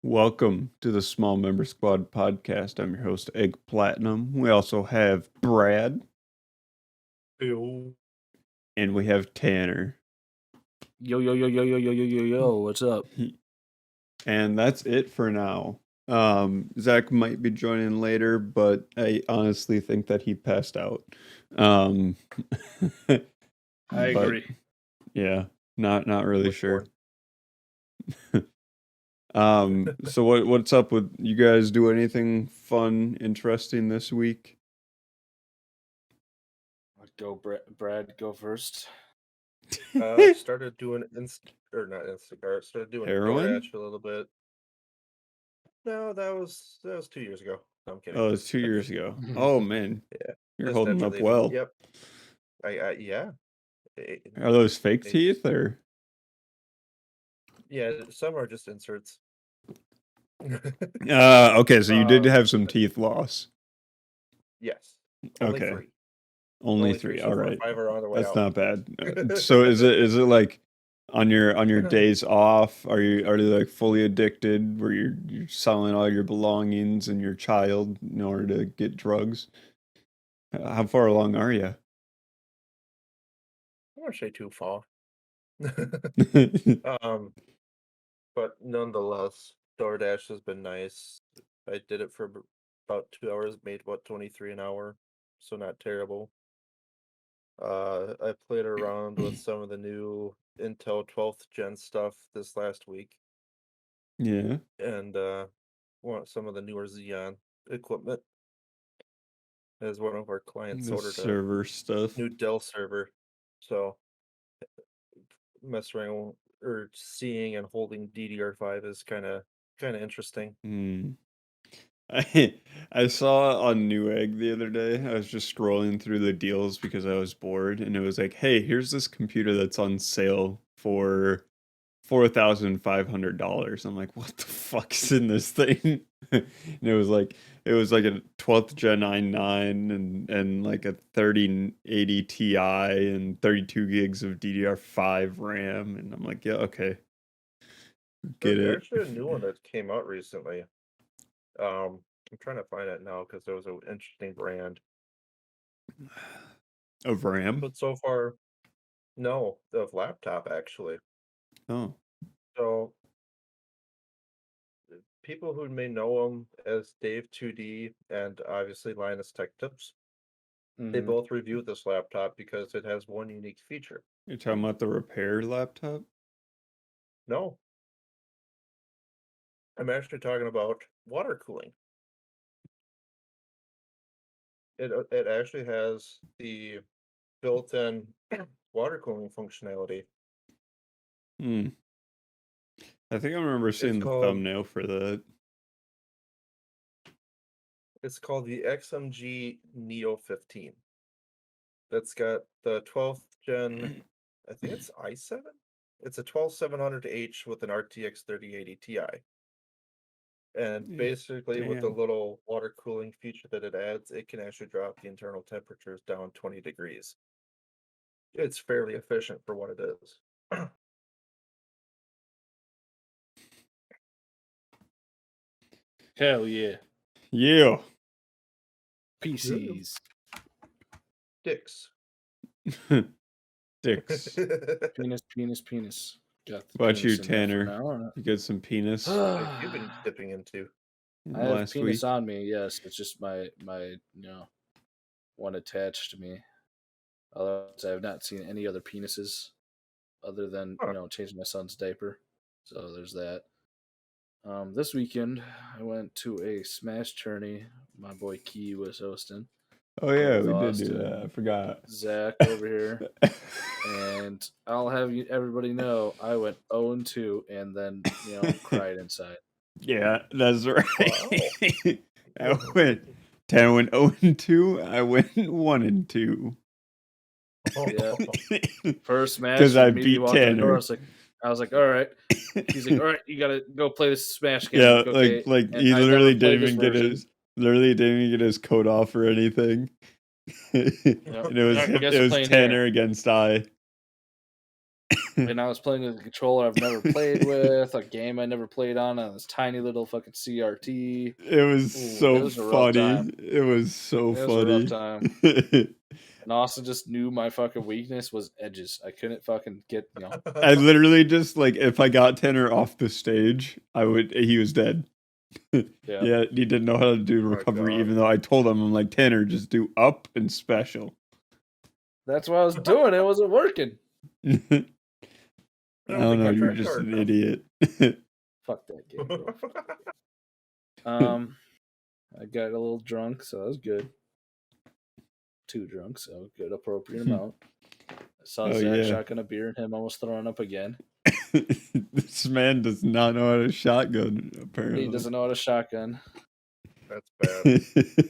Welcome to the Small Member Squad podcast. I'm your host, Egg Platinum. We also have Brad Yo. and we have Tanner. Yo, what's up? And that's it for now. Zach might be joining later, but I honestly think that he passed out. I but, agree. Yeah, not really Which sure. So what's up with you guys? Do anything fun, interesting this week? Go, Brad. Go first. Started doing not Instacart. Started doing Heroin? DoorDash a little bit. No, that was 2 years ago. No, I'm kidding. Oh, it's 2 years ago. Oh man, Yeah, you're just holding after up leaving. well. Yep. Yeah. Are those fake It- teeth or? Yeah, some are just inserts. Okay, so you did have some teeth loss. Yes. Only Okay. three. Only three. So All far, right. 5 are on the way That's out. not bad. So is it like on your days off? Are you like fully addicted where you're selling all your belongings and your child in order to get drugs? How far along are you? I won't say too far. But nonetheless, DoorDash has been nice. I did it for about 2 hours, made about 23 an hour, so not terrible. I played around with some of the new Intel 12th gen stuff this last week, Yeah. and want some of the newer Xeon equipment. As one of our clients The ordered a server stuff. new Dell server, so mess around or seeing and holding DDR5 is kind of interesting. I saw on Newegg the other day. I was just scrolling through the deals because I was bored, and it was like, "Hey, here's this computer that's on sale for $4,500." I'm like, "What the fuck's in this thing?" And it was like a 12th Gen i9 and like a 3080 Ti and 32 gigs of DDR5 RAM, and I'm like, "Yeah, okay, get There's it." actually a new one that came out recently. I'm trying to find it now because there was an interesting brand. Of RAM? But so far, no, the laptop actually. Oh. So people who may know him as Dave 2D and obviously Linus Tech Tips, they both reviewed this laptop because it has one unique feature. You're talking about the repair laptop? No, I'm actually talking about water cooling. It actually has the built-in water cooling functionality. I think I remember seeing the called- thumbnail for that. It's called the XMG Neo 15. That's got the 12th gen, I think it's i7. It's a 12700H with an RTX 3080 Ti. And Yeah, basically, with the damn. little water cooling feature that it adds, it can actually drop the internal temperatures down 20 degrees. It's fairly efficient for what it is. Hell yeah. Yeah. PCs. Dicks. Dicks. Penis. Got the What about you, penis in there for Tanner? now, or not? You got some penis What have you been dipping into? I have last penis week? on me, yes. It's just my one attached to me. Otherwise, I have not seen any other penises other than, changing my son's diaper. So there's that. This weekend, I went to a Smash tourney. My boy Key was hosting. Oh yeah, with we did Austin, do that. I forgot. Zach over here. And I'll have everybody know I went 0-2 and then, cried inside. Yeah, that's right. Wow. Tanner went 0-2. I went 1-2. Yeah. First match, Because I immediately beat walked in the door. Tanner. I was like, all right. He's like, all right, you gotta go play this Smash game. Yeah, Okay. like And he I literally never played didn't this even get version. his coat off or anything. And it I guess was playing Tanner here. against I. And I was playing with a controller I've never played with, a game I never played on this tiny little fucking CRT. It was Ooh, so it was a rough funny. time. It was so It was a rough funny. time. And Austin just knew my fucking weakness was edges. I couldn't fucking get, I literally just like if I got Tanner off the stage, he was dead. Yeah, he didn't know how to do recovery, even though I told him, I'm like, Tanner, just do up and special. That's what I was doing. It wasn't working. I don't know, you're just an idiot. Fuck that game, bro. I got a little drunk, so that was good. Too drunk, so good, appropriate amount. I saw Zach shotgun a beer and him almost throwing up again. This man does not know how to shotgun, apparently. He doesn't know how to shotgun. That's bad.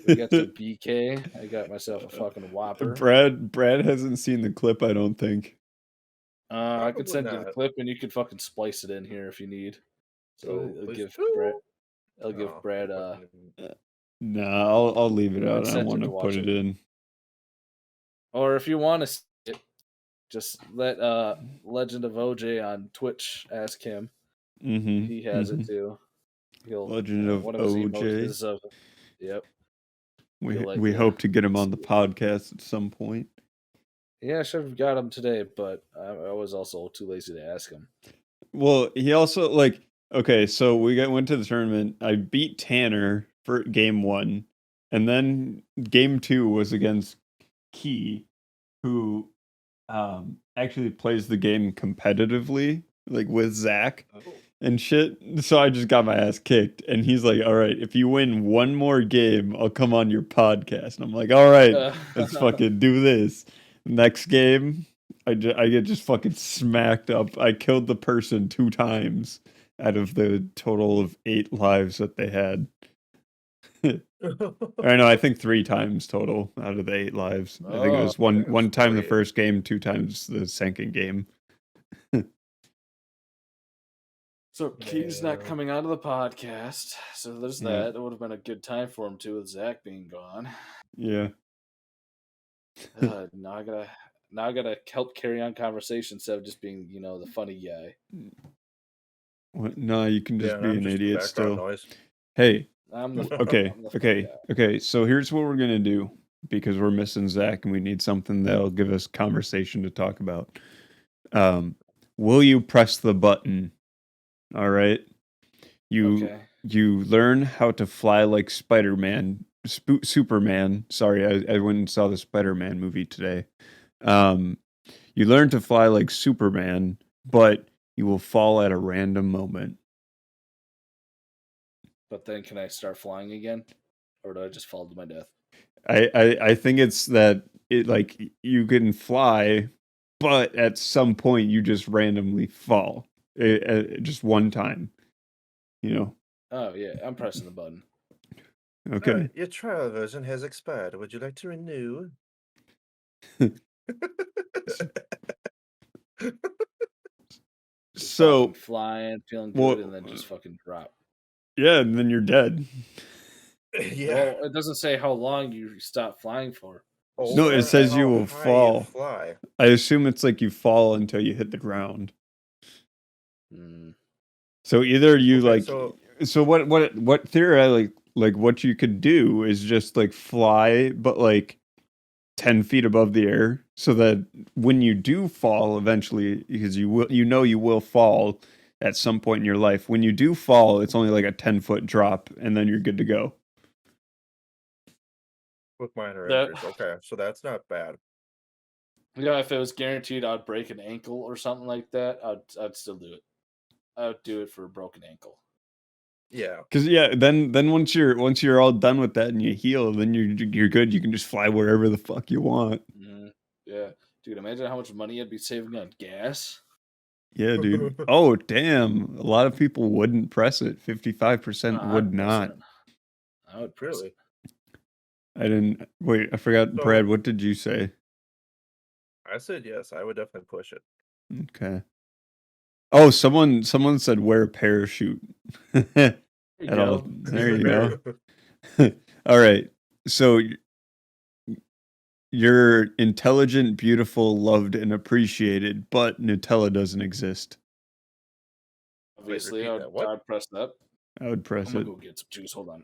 We got some BK. I got myself a fucking Whopper. Brad hasn't seen the clip, I don't think. I could send you the clip and you could fucking splice it in here if you need. So it'll give Brad Nah, I'll leave it out. I don't want to put it in. Or if you want to see it, just let Legend of OJ on Twitch ask him. Mm-hmm. He has it too. Legend of OJ. Yep. We hope to get him on the podcast at some point. Yeah, I should have got him today, but I was also too lazy to ask him. Well, he also okay, so went to the tournament. I beat Tanner for game 1, and then game 2 was against Key, who actually plays the game competitively, like with Zach and shit. So I just got my ass kicked, and he's like, "All right, if you win one more game, I'll come on your podcast." And I'm like, "All right, let's fucking do this." Next game, I get just fucking smacked up. I killed the person 2 times out of the total of 8 lives that they had. I know, I think 3 times total out of the 8 lives. I think it was one time the first game, 2 times the second game. So Key's not coming out of the podcast, so there's that. It would have been a good time for him too, with Zach being gone. Yeah. Now I gotta help carry on conversation instead of just being, the funny guy. What? No, you can just be an idiot still. Noise. Hey. I'm the Okay. So here's what we're gonna do, because we're missing Zach and we need something that'll give us conversation to talk about. Will you press the button? All right. You learn how to fly like Spider-Man. Superman. Sorry, I went and saw the Spider-Man movie today. You learn to fly like Superman, but you will fall at a random moment. But then can I start flying again? Or do I just fall to my death? I think it's that you can fly, but at some point you just randomly fall. Just one time. Oh yeah, I'm pressing the button. Okay. Your trial version has expired. Would you like to renew? So flying, feeling good, and then just fucking drop. Yeah, and then you're dead. Yeah. Well, it doesn't say how long you stop flying for. No, it says you will fall. I assume it's like you fall until you hit the ground. So either you so what theory what you could do is just like fly, but like 10 feet above the air, so that when you do fall eventually, because you will fall at some point in your life. When you do fall, it's only like a 10-foot drop, and then you're good to go. With minor injuries. Okay, so that's not bad. Yeah, if it was guaranteed I'd break an ankle or something like that, I'd still do it. I would do it for a broken ankle. Yeah. Because then once you're all done with that and you heal, then you're good. You can just fly wherever the fuck you want. Mm-hmm. Yeah, dude. Imagine how much money I'd be saving on gas. Yeah, dude. Oh, damn. A lot of people wouldn't press it. 55% would not. I would press it. I didn't. Wait, I forgot. Brad, what did you say? I said yes. I would definitely push it. Okay. Oh, someone said wear a parachute. There you go. All right. So You're intelligent, beautiful, loved, and appreciated, but Nutella doesn't exist. Obviously, repeat that. What? I'd press that. I would I'm press gonna it. go get some juice. Hold on.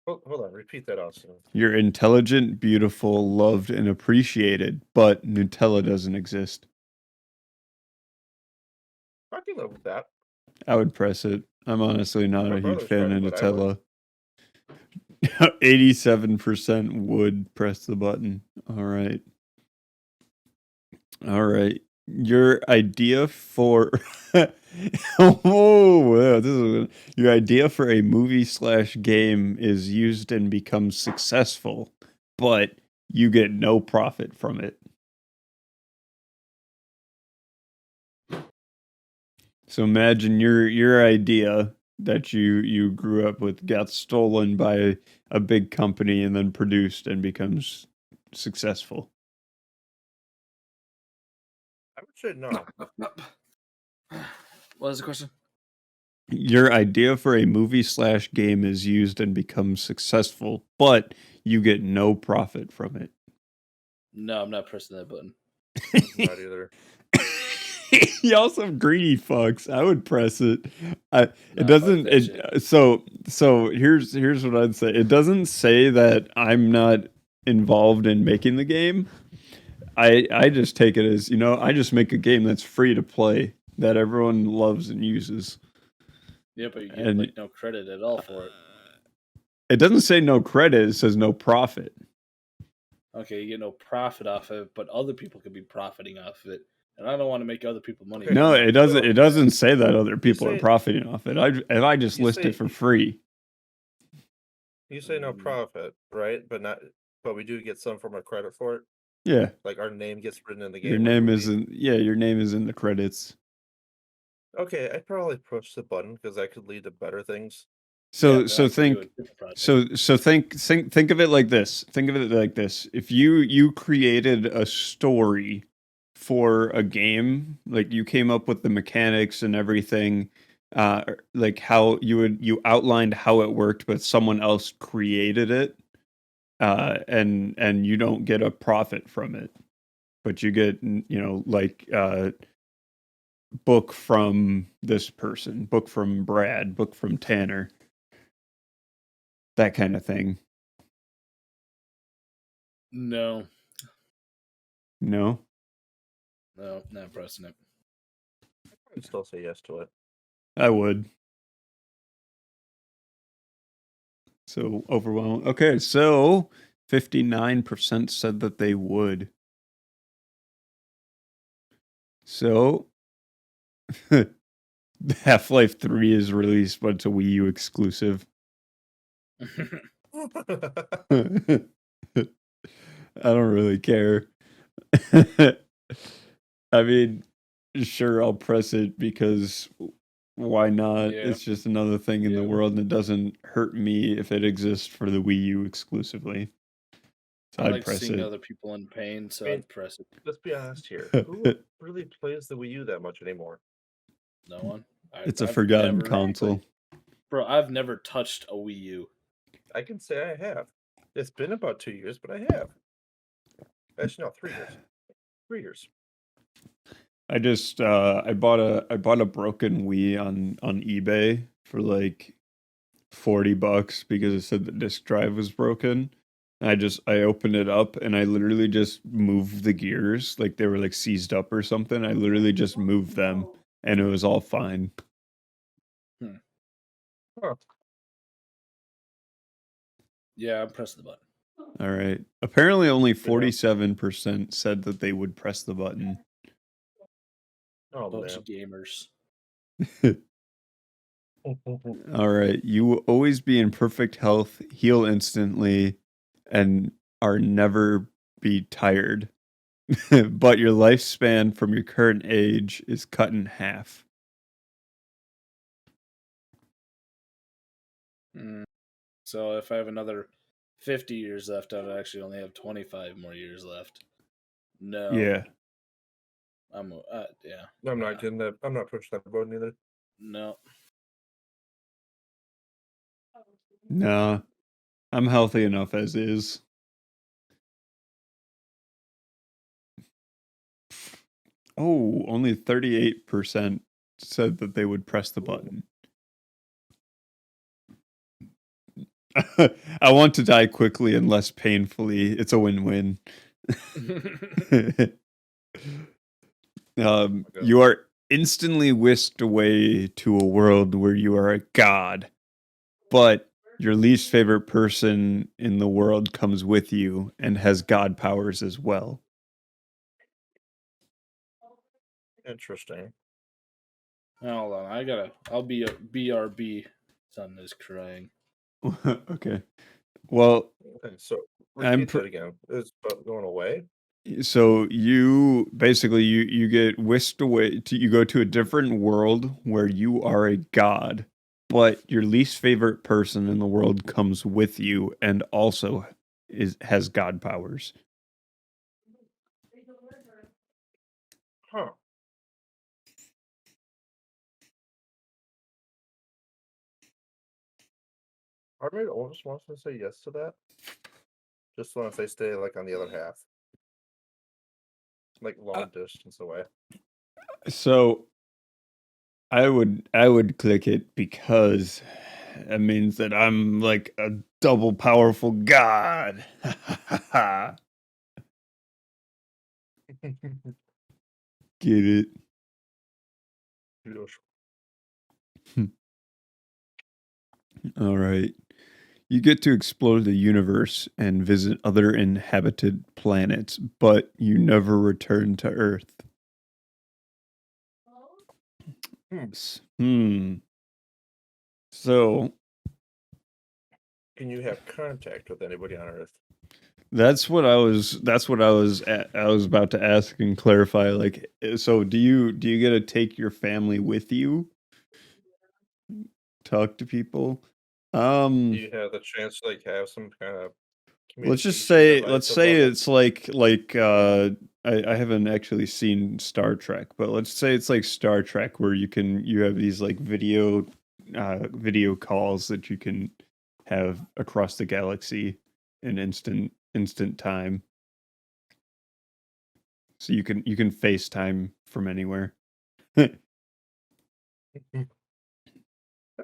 Hold on. Repeat that, Austin. You're intelligent, beautiful, loved, and appreciated, but Nutella doesn't exist. I can live with that. I would press it. I'm honestly not My a huge brother's fan of friend, but I would. Nutella. 87% would press the button. All right. All right. Your idea for oh, this is your idea for a movie/game is used and becomes successful, but you get no profit from it. So imagine your idea that you grew up with got stolen by a big company and then produced and becomes successful. I would say no. What is the question? Your idea for a movie/game is used and becomes successful, but you get no profit from it. No, I'm not pressing that button. Not either. Y'all some greedy fucks. I would press it. It Nah, doesn't. fuck that shit. So here's what I'd say. It doesn't say that I'm not involved in making the game. I just take it as I just make a game that's free to play that everyone loves and uses. Yeah, but you get And like no credit at all for it. it doesn't say no credit. It says no profit. Okay, you get no profit off of it, but other people could be profiting off of it, and I don't want to make other people money. Okay. No, it doesn't. So, It doesn't say that other people are say- profiting off it. If I just you list say- it for free. You say no profit, right? But we do get some form of credit for it. Yeah, Like our name gets written in the game. your or name movie. isn't. Yeah, your name is in the credits. Okay, I'd probably push the button because that could lead to better things. So Yeah, so I could do a think different project. so think of it like this. Think of it like this. If you created a story for a game, like you came up with the mechanics and everything, like how you outlined how it worked, but someone else created it, and you don't get a profit from it, but you get like book from this person, book from Brad, book from Tanner. That kind of thing. No, No? not pressing it. I'd still say yes to it. I would. So overwhelming. Okay, so 59% said that they would. So Half-Life 3 is released, but it's a Wii U exclusive. I don't really care. I mean, sure, I'll press it because why not? Yeah. It's just another thing in the Yeah. world, and it doesn't hurt me if it exists for the Wii U exclusively. So I I'd like press seeing it. other people in pain, so Pain. I'd press it. Let's be honest here. Who really plays the Wii U that much anymore? No one. It's a I've forgotten never- console. Bro, I've never touched a Wii U. I can say I have. It's been about 2 years, but I have. Actually, no, 3 years. 3 years. I just I bought a broken Wii on eBay for like $40 because it said the disk drive was broken. I opened it up and I literally just moved the gears like they were like seized up or something. I literally just moved them and it was all fine. Huh. Yeah, I'm pressing the button. All right. Apparently only 47% said that they would press the button. Oh, Bunch man. of gamers. All right. You will always be in perfect health, heal instantly, and are never be tired. But your lifespan from your current age is cut in half. So if I have another 50 years left, I would actually only have 25 more years left. No. Yeah. Yeah. I'm not getting that. I'm not pushing that button either. No. Nah. I'm healthy enough as is. Oh, only 38% said that they would press the button. I want to die quickly and less painfully. It's a win-win. You are instantly whisked away to a world where you are a god, but your least favorite person in the world comes with you and has god powers as well. Interesting. Hold on, I'll be a BRB. Son is crying. Okay. Well, Okay, so I'm repeat that again. It's going away? so you basically you get whisked away to you go to a different world where you are a god, but your least favorite person in the world comes with you and also has god powers. Huh. Part of me almost wants to say yes to that. Just once they stay like on the other half. Like long distance away. So I would click it because it means that I'm like a double powerful god. Get it? Yes. All right. You get to explore the universe and visit other inhabited planets, but you never return to Earth. Hmm. So Can you have contact with anybody on Earth? that's what I was I was about to ask and clarify. Like, so do you get to take your family with you? Talk to people? Do you have the chance to like have some kind of communication Let's device say above it? it's I haven't actually seen Star Trek, but let's say it's like Star Trek where you have these like video calls that you can have across the galaxy in instant time. So you can FaceTime from anywhere. That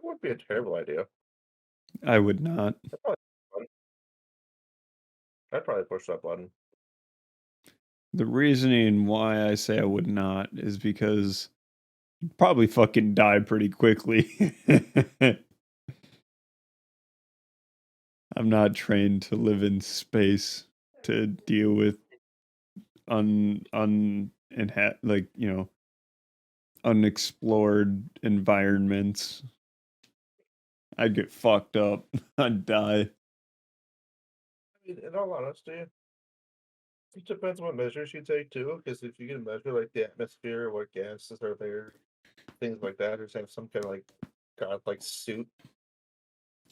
wouldn't be a terrible idea. I would not. I'd probably, I'd probably push that button. The reasoning why I say I would not is because you'd probably fucking die pretty quickly. I'm not trained to live in space to deal with like, unexplored environments. I'd get fucked up. I'd die. I mean, in all honesty, it depends what measures you take too. Because if you can measure like the atmosphere, what gases are there, things like that, or have some kind of like godlike suit,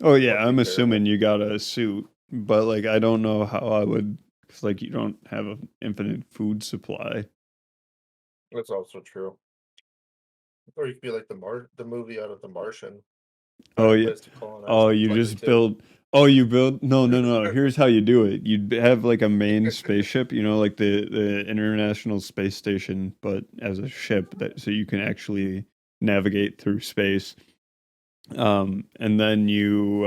Oh yeah, wouldn't be I'm terrible. assuming you got a suit, but like I don't know how I would, cause like you don't have an infinite food supply. That's also true. Or you could be like the movie out of The Martian. Oh Find a yeah. place to colonize Oh, on the you planet just too. build. Oh, you build. No, no, no. Here's how you do it. You'd have like a main spaceship, like the International Space Station, but as a ship that so you can actually navigate through space. And then you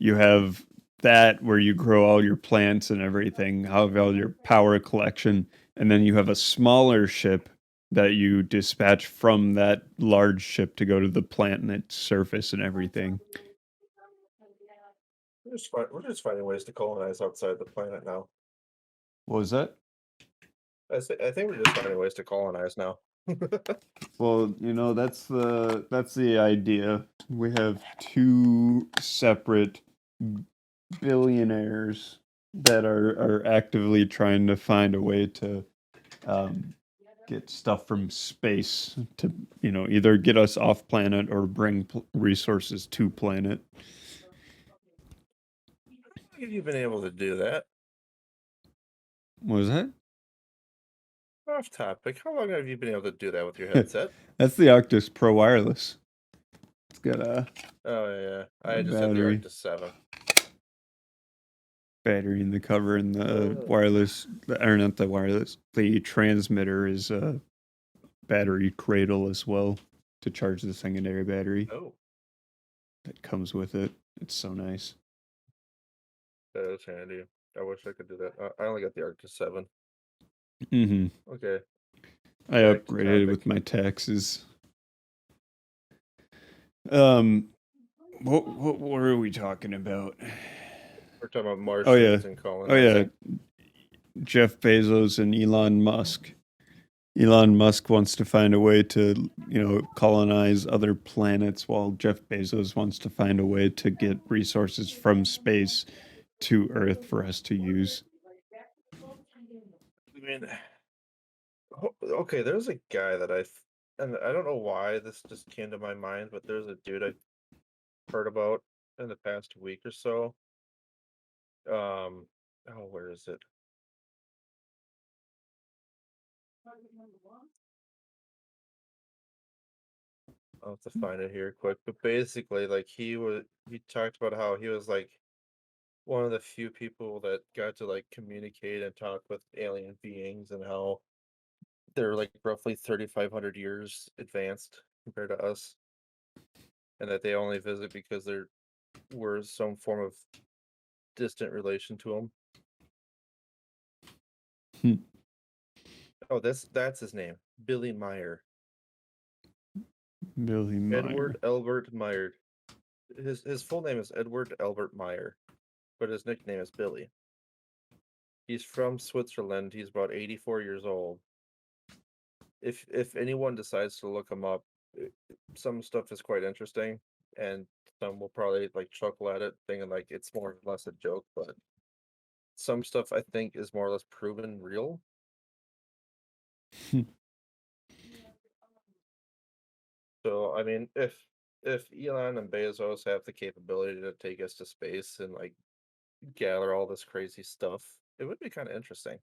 have that where you grow all your plants and everything, have all your power collection, and then you have a smaller ship that you dispatch from that large ship to go to the planet surface and everything. We're just finding ways to colonize outside the planet now. What was that? I think we're just finding ways to colonize now. Well, that's the idea. We have two separate billionaires that are actively trying to find a way to get stuff from space to either get us off planet or bring resources to planet. How have you been able to do that? What was that? Off topic. How long have you been able to do that with your headset? That's the Octus Pro Wireless. It's got Oh yeah, a I just had the battery. Arctis 7. battery in the cover, and the wireless, or not the wireless, the transmitter is a battery cradle as well to charge the secondary battery Oh, that comes with it. It's so nice. that is handy. I wish I could do that. I only got the Arc to 7. Mm-hmm. Okay. I Back to upgraded topic. with my taxes. What were we talking about? We're talking about Oh yeah, Martians and colonizing. Jeff Bezos and Elon Musk. Elon Musk wants to find a way to, colonize other planets, while Jeff Bezos wants to find a way to get resources from space to Earth for us to use. I mean, okay, there's a guy that and I don't know why this just came to my mind, but there's a dude I've heard about in the past week or so. Oh, where is it? I'll have to find it here quick. But basically, like he talked about how he was like one of the few people that got to like communicate and talk with alien beings, and how they're like roughly 3,500 years advanced compared to us, and that they only visit because we're some form of distant relation to them. Hmm. Oh, that's his name, Billy Meyer. Billy Meyer. Edward Albert Meyer. His full name is Edward Albert Meyer, but his nickname is Billy. He's from Switzerland. He's about 84 years old. If anyone decides to look him up, some stuff is quite interesting, and some will probably like chuckle at it, thinking like it's more or less a joke, but some stuff I think is more or less proven real. So I mean, if Elon and Bezos have the capability to take us to space and like gather all this crazy stuff, it would be kind of interesting.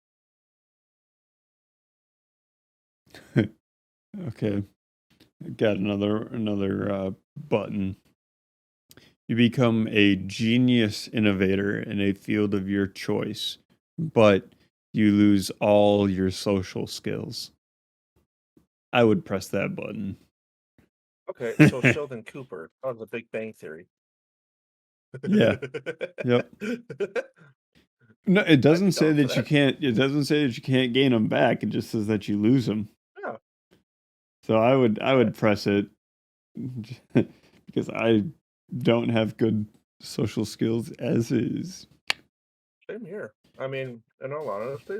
Okay, got another button. You become a genius innovator in a field of your choice, but you lose all your social skills. I would press that button. Okay, so Sheldon Cooper on The Big Bang Theory. Yeah. Yep. No, it doesn't say down for that you that. can't. It doesn't say that you can't gain them back. It just says that you lose them. Yeah. So I would press it because I don't have good social skills as is. Same here. I mean, in all honesty,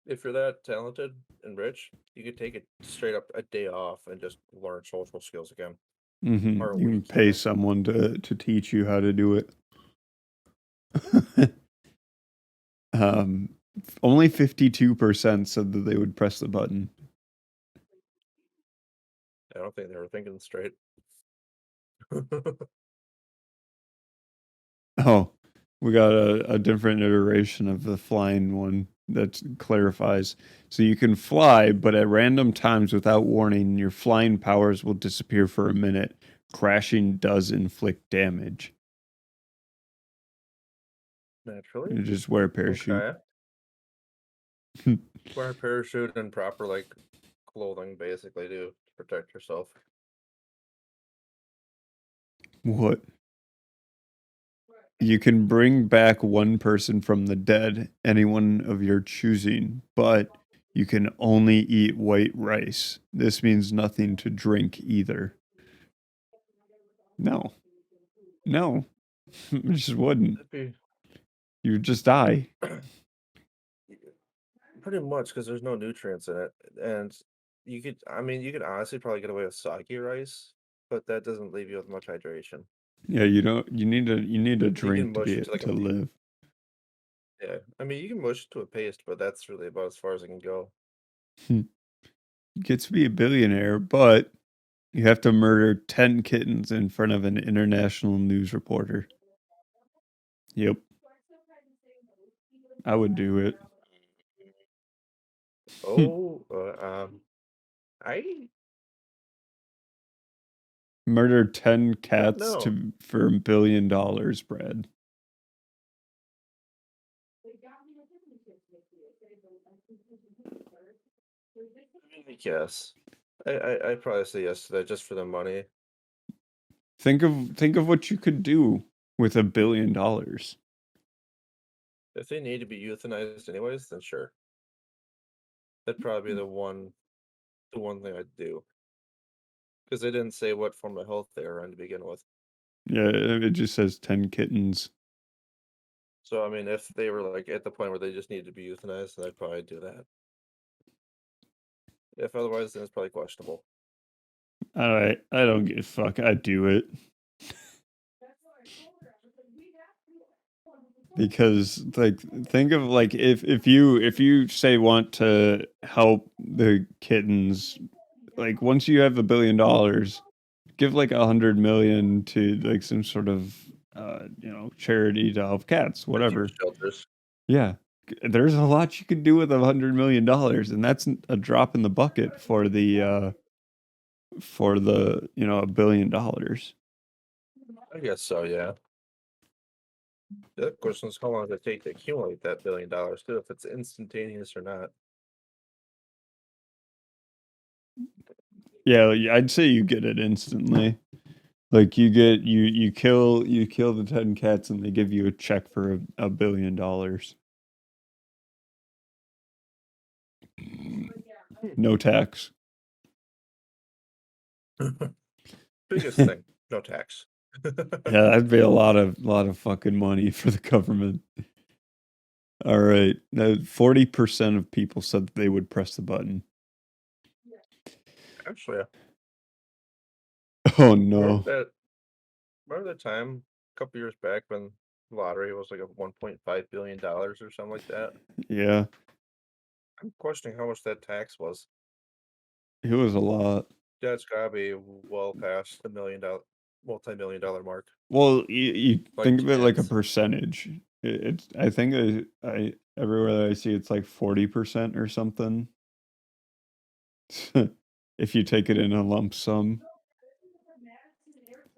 if you're that talented and rich, you could take it straight up a day off and just learn social skills again. Mm-hmm. Or a You can week, pay even. someone to teach you how to do it. Only 52% said that they would press the button. I don't think they were thinking straight. Oh, we got a different iteration of the flying one that clarifies. So you can fly, but at random times without warning, your flying powers will disappear for a minute. Crashing does inflict damage. Naturally. You just wear a parachute. Okay. Wear a parachute and proper like clothing basically to protect yourself. What? You can bring back one person from the dead, anyone of your choosing, but you can only eat white rice. This means nothing to drink either. No. No. It just wouldn't. You would just die. Pretty much, because there's no nutrients in it. And you could honestly probably get away with sake rice, but that doesn't leave you with much hydration. Yeah, you need a You can drink to mush be it to like to live. yeah. I mean, you can mush it to a paste, but that's really about as far as it can go. You get to be a billionaire, but you have to murder 10 kittens in front of an international news reporter. Yep. I would do it. Oh, I Murder 10 don't cats know. for $1 billion, Brad. Yes. I'd probably say yes to that just for the money. Think of what you could do with $1 billion. If they need to be euthanized anyways, then sure. That'd probably be the one thing I'd do. Because they didn't say what form of health they were in to begin with. Yeah, it just says 10 kittens. So I mean, if they were like at the point where they just needed to be euthanized, then I'd probably do that. If otherwise, then it's probably questionable. All right, I don't give a fuck. I do it because, like, think of like if you say want to help the kittens, like once you have $1 billion, give like 100 million to like some sort of charity to help cats, Like human whatever. shelters. Yeah, there's a lot you could do with $100 million, and that's a drop in the bucket for the $1 billion. I guess so, yeah. The question is how long does it take to accumulate that $1 billion too, if it's instantaneous or not. Yeah, I'd say you get it instantly. Like you kill the 10 cats and they give you a check for $1 billion. No tax. Biggest thing, no tax. Yeah, that'd be a lot of fucking money for the government. All right. Now 40% of people said that they would press the button. Actually, Oh no. remember that time a couple years back when the lottery was like a $1.5 billion or something like that? Yeah, I'm questioning how much that tax was. it was a lot. That's gotta be well past the multi-million-dollar mark. Well, you Like think of it like a kids. percentage. It's I think I everywhere that I see it's like 40% or something. If you take it in a lump sum,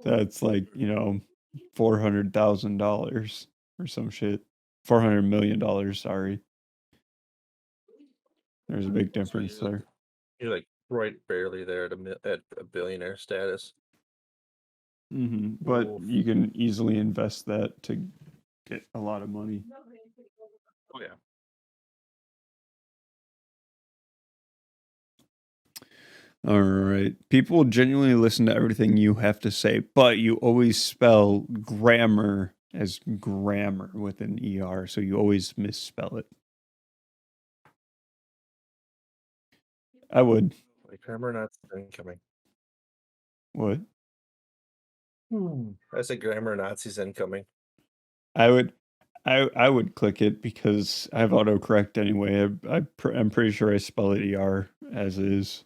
that's like, $400,000 or some shit. $400 million, sorry. There's a big So difference there. you're like right barely there at a billionaire status. But Oof. you can easily invest that to get a lot of money. Oh yeah. All right. People genuinely listen to everything you have to say, but you always spell grammar as grammar with an ER, so you always misspell it. I would. Like grammar Nazis incoming. What? I said grammar Nazis incoming. I would. I would click it because I have autocorrect anyway. I'm pretty sure I spell it ER as is.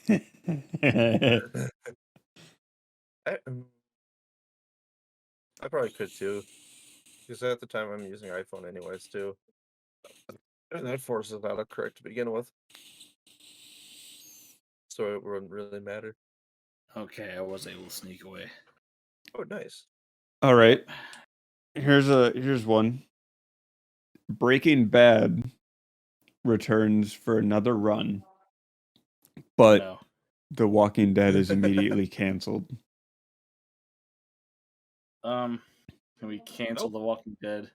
I, I probably could too, because at the time I'm using iPhone anyways too, and that forces autocorrect to begin with, so it wouldn't really matter. Okay, I was able to sneak away. Oh, nice. All right. Here's one. Breaking Bad returns for another run, but No. The Walking Dead is immediately canceled. Can we cancel Nope. The Walking Dead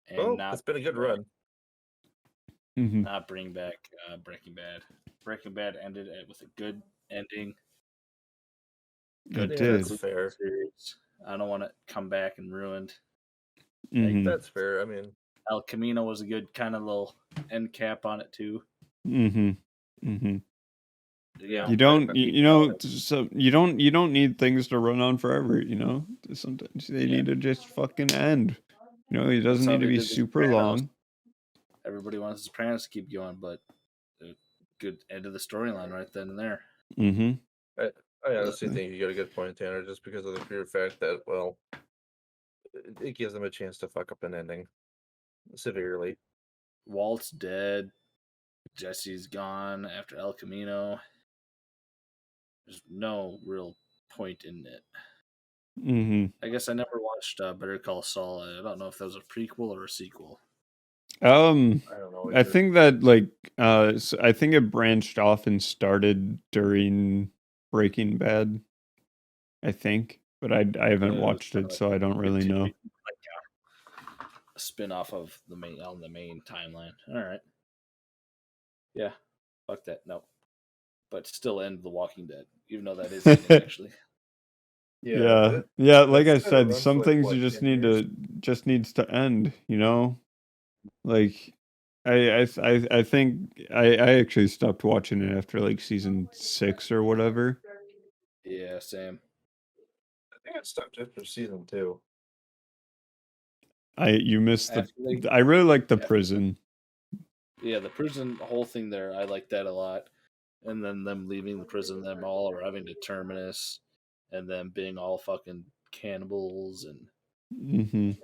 and Oh, not it's been a good bring back- run. Not bring back Breaking Bad. Breaking Bad ended with a good ending. Good It Yeah, did. that's fair. series. I don't want to come back and ruined. That's fair. I mean, El Camino was a good kind of little end cap on it too. Yeah, You don't so you don't need things to run on forever, Sometimes they need to just fucking end. It doesn't how need to they be did The super Sopranos. long. Everybody wants The Sopranos to keep going, but a good end of the storyline right then and there. I honestly think you got a good point, Tanner, just because of the pure fact that, well, it gives them a chance to fuck up an ending severely. Walt's dead. Jesse's gone after El Camino. There's no real point in it. I guess I never watched Better Call Saul. I don't know if that was a prequel or a sequel. I don't know. I think that I think it branched off and started during Breaking Bad. I think, but I haven't It was watched kinda it, so I don't really know. like a spin off of the main timeline. All right. Yeah. Fuck that. No. But still end The Walking Dead, even though that is canon actually. Yeah, Yeah, like I that's kinda said, run for some like, things what, you just 10 need years? just needs to end, you know? Like I think I actually stopped watching it after like season 6 or whatever. Yeah, same. I think I stopped after season 2. You missed After they, I really like the after, prison. yeah, the prison whole thing there, I like that a lot. And then them leaving the prison, them all arriving to Terminus, and them being all fucking cannibals, and Mhm.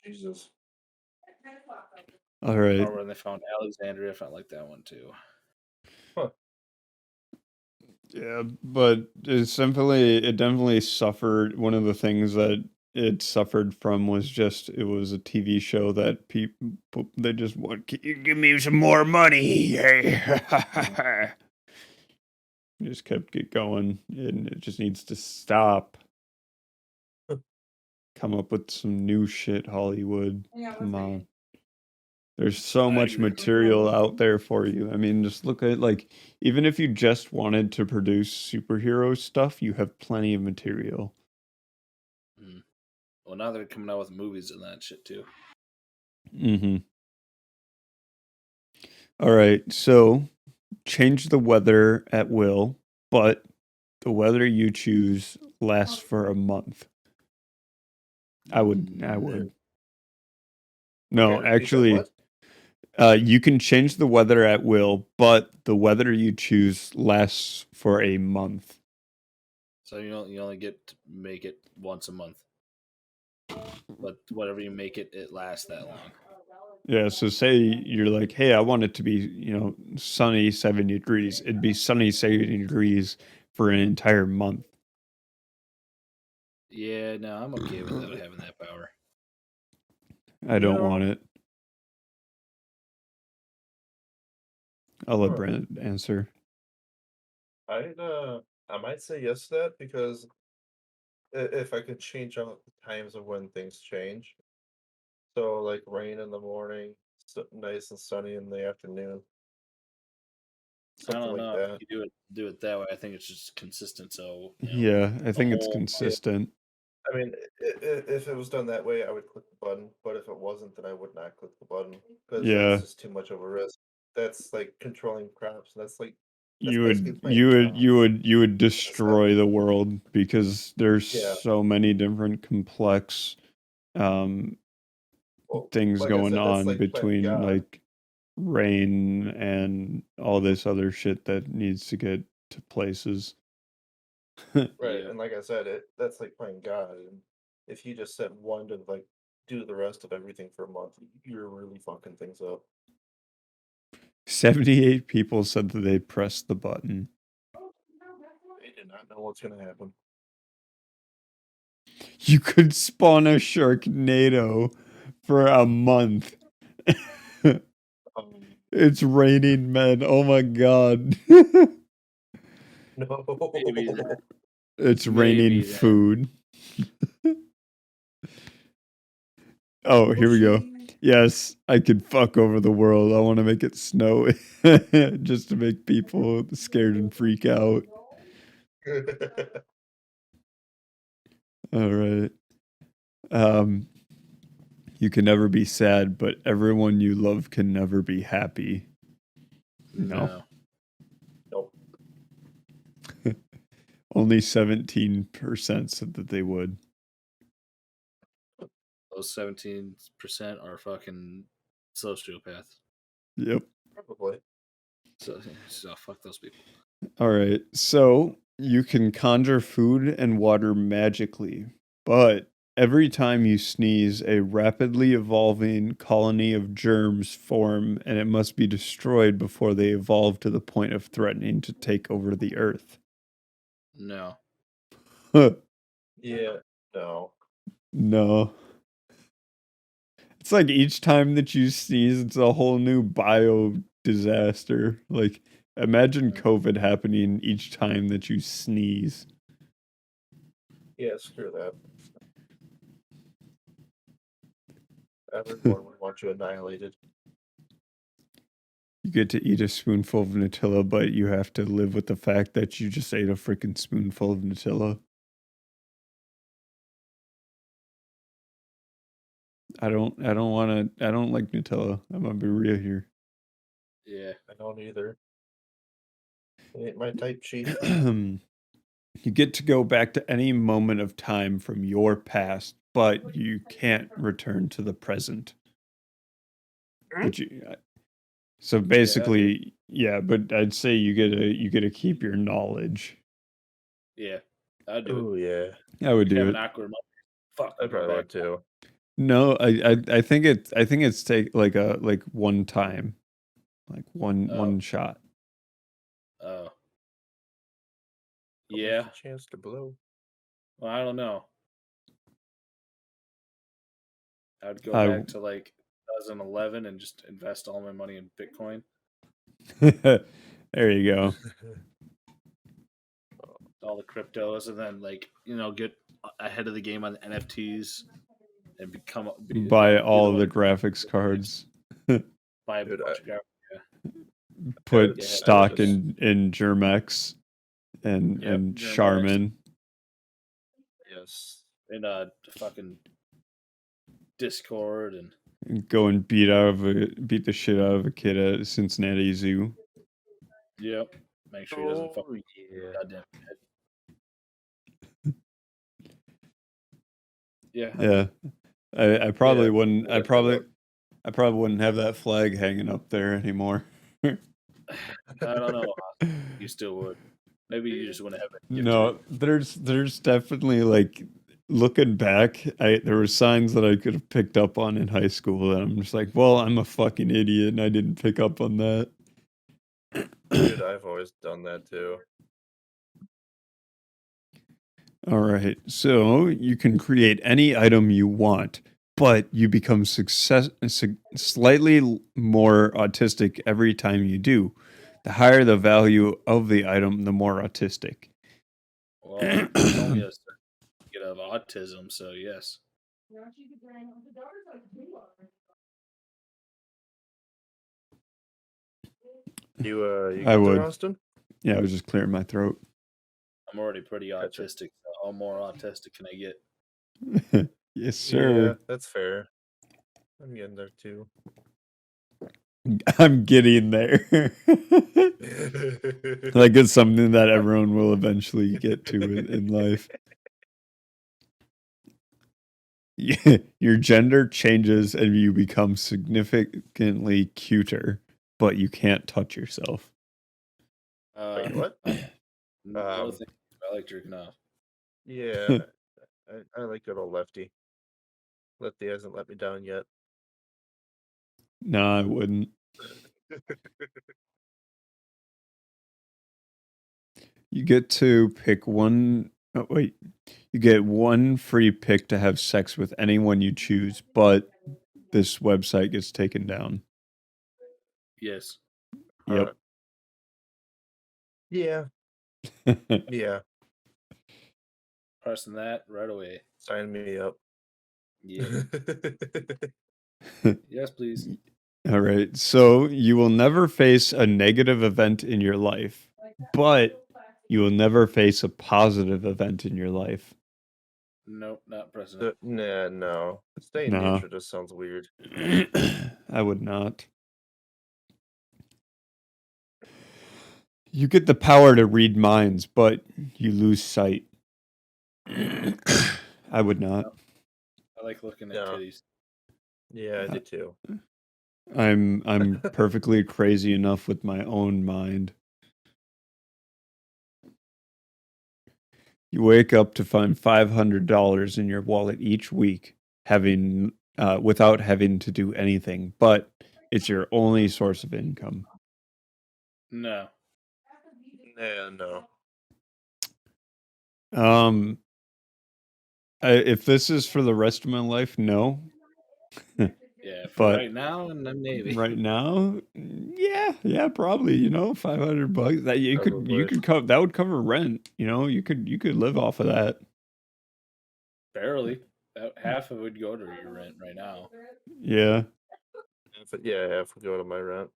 Jesus. All right. or when they found Alexandria, I felt like that one too. Huh. Yeah, but it definitely suffered. One of the things that it suffered from was just it was a TV show that people they just want. Can you give me some more money? Hey, just kept it going, and it just needs to stop. Come up with some new shit, Hollywood. Come on. There's so I much agree. material out there for you. I mean, just look at like even if you just wanted to produce superhero stuff, you have plenty of material. Mm. Well, now they're coming out with movies and that shit too. Mhm. All right. So, change the weather at will, but the weather you choose lasts for a month. I would. Okay, No, repeat that. actually, What? you can change the weather at will, but the weather you choose lasts for a month. So you only get to make it once a month, but whatever you make it, it lasts that long. Yeah, so say you're like, "Hey, I want it to be, sunny 70 degrees." It'd be sunny 70 degrees for an entire month. Yeah, no, I'm okay without having that power. I don't No. want it. I'll let Huh. Brent answer. I might say yes to that because if I could change out the times of when things change, so like rain in the morning, nice and sunny in the afternoon, I something don't like know if that. you do it that way. I think it's just consistent. So Yeah, I the think it's whole consistent. I mean, if it was done that way, I would click the button. But if it wasn't, then I would not click the button because that's Yeah, just too much of a risk. That's like controlling crops. That's you basically would playing you would God you would you would in a sense. destroy the world because there's Yeah. so many different complex um Well, things like I going said, that's on like playing between God. like rain and all this other shit that needs to get to places. Right, yeah. and like I said, that's like playing God, and if you just set one to like do the rest of everything for a month, you're really fucking things up. 78 people said that they pressed the button. They did not know what's gonna happen. You could spawn a Sharknado for a month. Um, It's raining men. Oh my god. Maybe no. that. It's raining Maybe that. food. Oh, here we go. Yes, I could fuck over the world. I want to make it snow just to make people scared and freak out. All right. Um, you can never be sad, but everyone you love can never be happy. No. No. Nope. Only 17% said that they would. Those 17% are fucking sociopaths. Yep. Probably. So fuck those people. All right. So you can conjure food and water magically, but every time you sneeze, a rapidly evolving colony of germs form and it must be destroyed before they evolve to the point of threatening to take over the earth. No. Yeah. No. No. It's like each time that you sneeze, it's a whole new bio disaster. Like, imagine COVID happening each time that you sneeze. Yeah, screw that. Everyone would want you annihilated. You get to eat a spoonful of Nutella, but you have to live with the fact that you just ate a freaking spoonful of Nutella. I don't like Nutella. I'm gonna be real here. Yeah. I don't either. It ain't my type, chief. You get to go back to any moment of time from your past, but you can't return to the present. But so basically, yeah, but I'd say you get to keep your knowledge. Yeah. I'd do Oh yeah. I would do Have it. an awkward moment. Fuck. I I'd go probably back. would too. No, I think it's take like one time, like one shot. Oh. Don't miss Yeah. a chance to blow. Well, I don't know. I'd go I- back to like 2011 and just invest all my money in Bitcoin. There you go. All the cryptos, and then like get ahead of the game on the NFTs and Buy all the graphics cards. Buy a Dude, bunch of graphics. Put Yeah, stock just- in Germex and Germex. Charmin. Yes. And fucking Discord and Go and beat the shit out of a kid at Cincinnati Zoo. yep. Make sure he doesn't fuck yeah. goddamn head. Yeah. Yeah. I probably Yeah, wouldn't I probably wouldn't have that flag hanging up there anymore. I don't know. You still would. Maybe you just wouldn't have it. No, there's definitely like looking back, there were signs that I could have picked up on in high school and I'm just like, well, I'm a fucking idiot and I didn't pick up on that. Dude, I've always done that too. All right. So you can create any item you want, but you become slightly more autistic every time you do. The higher the value of the item, the more autistic. Well, it's only a certificate of autism, so yes. You I got would. there, Austin? Yeah, I was just clearing my throat. I'm already pretty Gotcha. autistic. So how more autistic can I get? Yes, sir. Yeah, that's fair. I'm getting there too. I'm getting there. Like it's something that everyone will eventually get to in life. Yeah, your gender changes and you become significantly cuter, but you can't touch yourself. Wait, what? No, thank you. I like jerking off. Yeah, I like good old Lefty. Lefty hasn't let me down yet. No, I wouldn't. You get to pick one. Oh, wait. You get one free pick to have sex with anyone you choose, but this website gets taken down. Yes. Yep. Yeah. Yeah. Pressing that right away. Sign me up. Yeah. Yes, please. All right. So you will never face a negative event in your life, but you will never face a positive event in your life. Nope, not pressing it. Nah, no. Staying No. neutral just sounds weird. I would not. You get the power to read minds, but you lose sight. I would not. I like looking at Yeah. titties. Yeah, I did too. I'm perfectly crazy enough with my own mind. You wake up to find $500 in your wallet each week, without having to do anything, but it's your only source of income. No. Nah, no. If this is for the rest of my life, no. Yeah, Yeah, for But right now, and then maybe. right now, yeah, probably. $500 that you Probably. could cover, that would cover rent. You could live off of that. Barely. Half of it would go to your rent right now. Yeah, Half would go to my rent.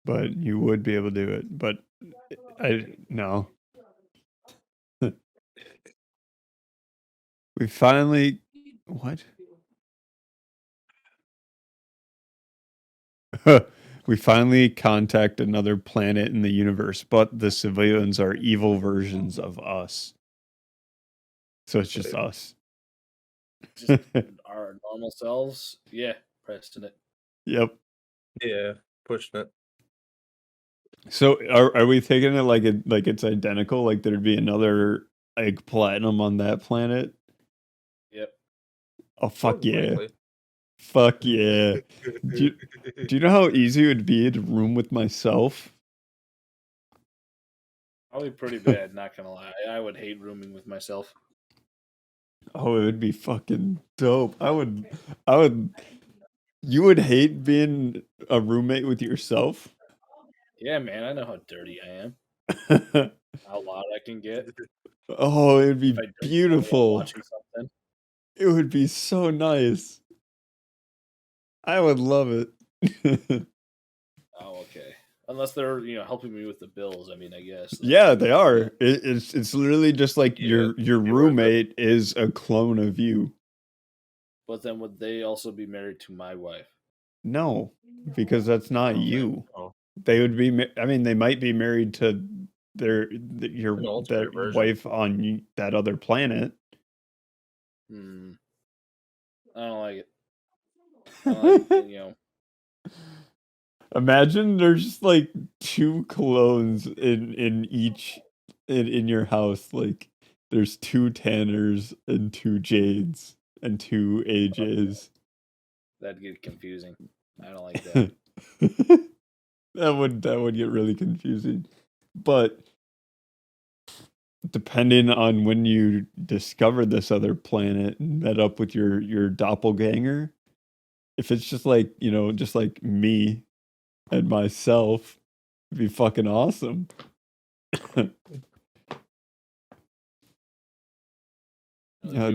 but you would be able to do it. But no. We finally what? We finally contact another planet in the universe, but the civilians are evil versions of us. So it's just us. Just our normal selves. Yeah, pressing it. Yep. Yeah, pushing it. So are we thinking it like it's identical? Like there'd be another like platinum on that planet? Yep. Oh fuck More than yeah. likely. Fuck yeah. Do you know how easy it would be to room with myself? Probably pretty bad, not gonna lie. I would hate rooming with myself. Oh, it would be fucking dope. You would hate being a roommate with yourself? Yeah, man, I know how dirty I am. How loud I can get. Oh, it would If be I drink heavily while beautiful. watching something. It would be so nice. I would love it. Oh, okay. Unless they're helping me with the bills. I mean, I guess. Yeah, they are. It's literally just like Yeah, your be worth it. roommate is a clone of you. But then would they also be married to my wife? No, because that's not Oh, you. oh, They would be. I mean, they might be married to your an alternate that version. wife on that other planet. Hmm. I don't like it. I like Imagine there's just like two clones in each in your house. Like there's two Tanners and two Jades and two AJs. that'd get confusing. I don't like that. That would get really confusing. But depending on when you discovered this other planet and met up with your doppelganger, if it's just like, just like me and myself, it'd be fucking awesome. I'd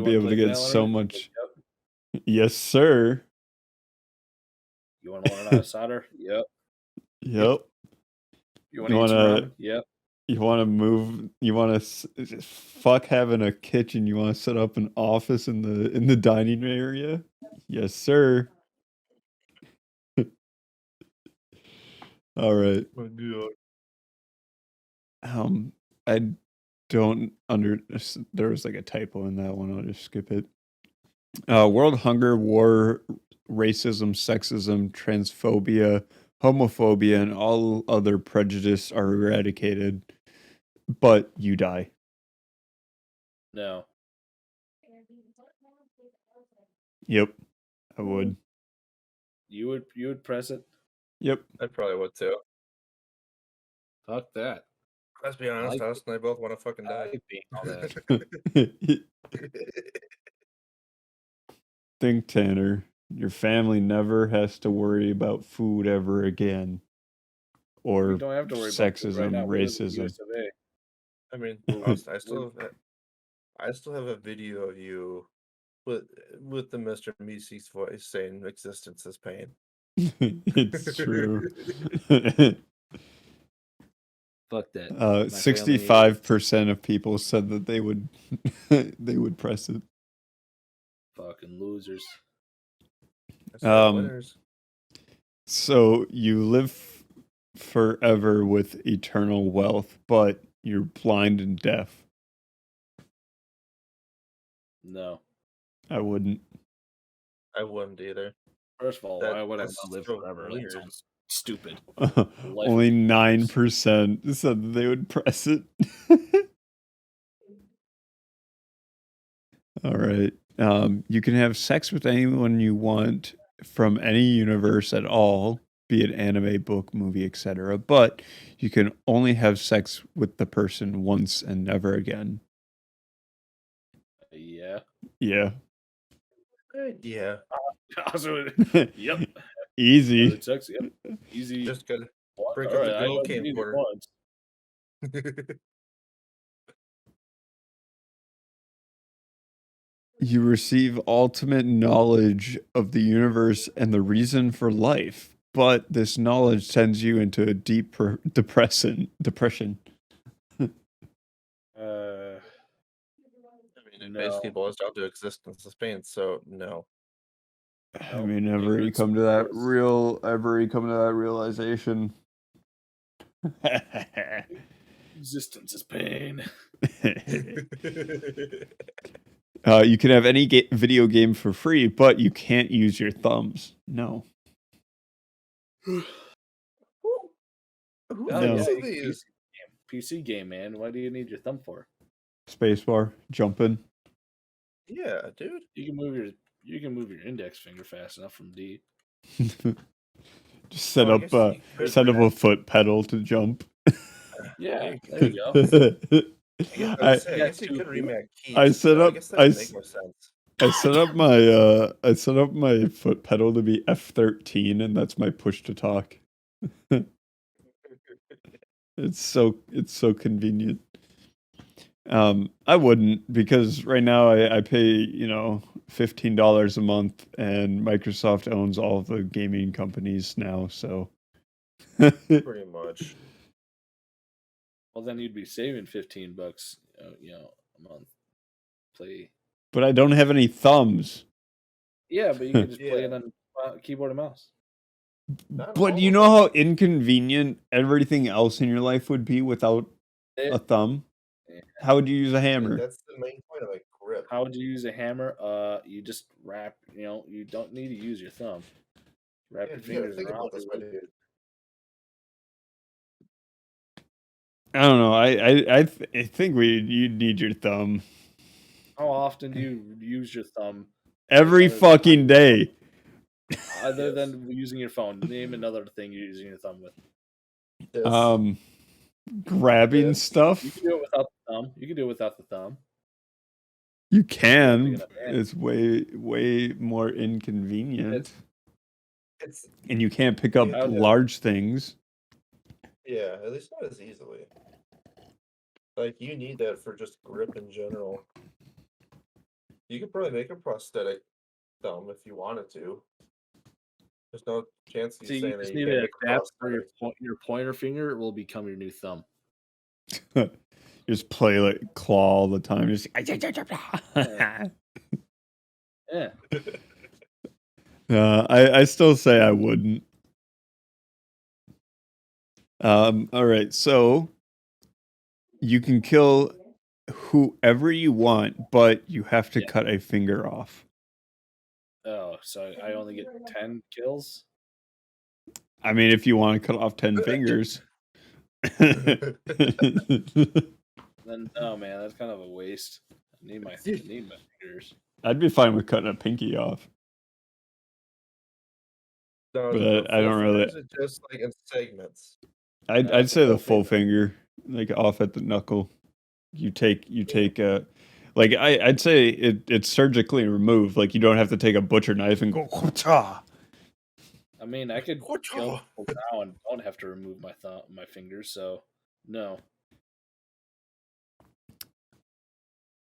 be able to get so much. Yep. Yes, sir. You want to learn how to solder? Yep. Yep. You want to eat some ramen? Yep. You want to move? You want to fuck having a kitchen? You want to set up an office in the dining area? Yes, sir. All right. my God. I don't there was like a typo in that one. I'll just skip it. World hunger, war, racism, sexism, transphobia, homophobia, and all other prejudice are eradicated, but you die. No. Yep, I would. You would press it? Yep. I probably would too. Fuck that. Let's be honest, Austin and I both want to fucking die. I like being all that. Think, Tanner. Your family never has to worry about food ever again. Or We don't have to worry about sexism, food right now. We live in racism. US of A. I mean, Austin, I still have a video of you with the Mr. Meeseeks voice saying existence is pain. It's true. Fuck that. 65% of people said that they would they would press it. Fucking losers. That's the winners. So you live forever with eternal wealth, but you're blind and deaf. No. I wouldn't. I wouldn't either. First of all, why would I that's live so forever? That weird. sounds stupid. Only 9% said that they would press it. All right. You can have sex with anyone you want from any universe at all, be it anime, book, movie, etc. But you can only have sex with the person once and never again. Yeah. Yeah. Yeah. Also, yep. Easy. It sucks. Yep. Easy. Just gotta All break up the right, I Go only need it camcorder. once. You receive ultimate knowledge of the universe and the reason for life, but this knowledge sends you into a deep depression. I mean, it No. basically boils down to existence of pain, so no. I Nope. mean, I've already Ignorance come to is that bliss. realization. Existence is pain. You can have any video game for free, but you can't use your thumbs. No. Who Oh, No. thinks yeah, of these? PC game, man. Why do you need your thumb for? Spacebar, jumping. Yeah, dude. You can move your index finger fast enough from D. Just set Well, I up guess you could set up a react. foot pedal to jump. Yeah, You there you go. I I guess you could remake I keys. set So I up guess that I, would make s- more sense. I set up my foot pedal to be F13, and that's my push to talk. It's so convenient. I wouldn't, because right now I pay, $15 a month, and Microsoft owns all of the gaming companies now, so Pretty much. Well, then you'd be saving $15, a month. Play. but I don't have any thumbs. Yeah, but you could just play Yeah. it on keyboard and mouse. Not But all you of know them. how inconvenient everything else in your life would be without a thumb? Yeah. How would you use a I mean, hammer? that's the main point of a grip. How would you use a hammer? You just wrap. You don't need to use your thumb. Wrap Yeah, your you gotta fingers think around. about this, my dude. I don't know. I think you'd need your thumb How often do you use your thumb? every other than fucking day. Other Yes. than using your phone, name another thing you're using your thumb with. This. Grabbing This. You stuff. can do it without the thumb. You can do it without the thumb. You Big can. enough hand. It's way more inconvenient, It's and you can't pick up Yeah. large things. yeah, at least not as easily. Like you need that for just grip in general. You could probably make a prosthetic thumb if you wanted to. There's no chance of So you you saying that just you need can't to make a adapt where prosthetic. your pointer finger will become your new thumb. Just play like claw all the time. Just Yeah. I still say I wouldn't. All right, so you can kill whoever you want, but you have to cut a finger off. Oh, so I only get 10 kills? I mean, if you want to cut off 10 fingers. Then no, man, that's kind of a waste. I need my fingers. I'd be fine with cutting a pinky off. No, But I full don't really. fingers are just like in segments. I'd say the full finger. finger, like off at the knuckle. You take like I'd say it's surgically removed. Like you don't have to take a butcher knife and go. I mean, I could kill people now and don't have to remove my fingers, so no.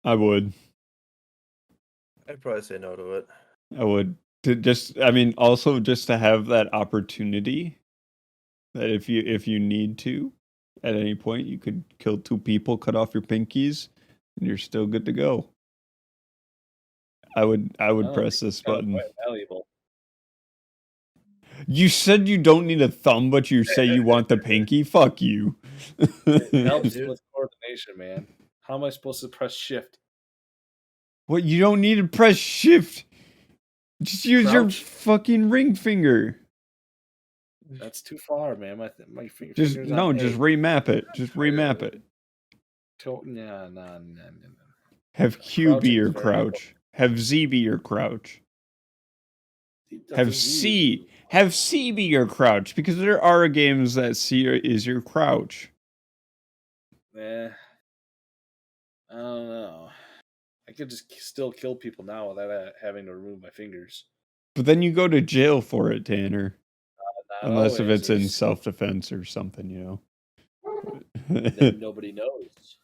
I would. I'd probably say no to it. I would. I mean, also just to have that opportunity that if you need to, at any point, you could kill 2 people, cut off your pinkies, and you're still good to go. I would press this button. Quite valuable. You said you don't need a thumb, but you say you want the pinky? Fuck you. It helps with coordination, man. How am I supposed to press shift? What? You don't need to press shift. Just use your Crouch? fucking ring finger. That's too far, man. My fingers Just on A. just remap it. Just remap it. No. Have Q be Crouching your is very crouch. Have Z be your crouch. Have C be your crouch, because there are games that C is your crouch. I don't know. I could just still kill people now without having to remove my fingers. But then you go to jail for it, Tanner. Not Unless if always. it's in self-defense or something, you know. Then nobody knows.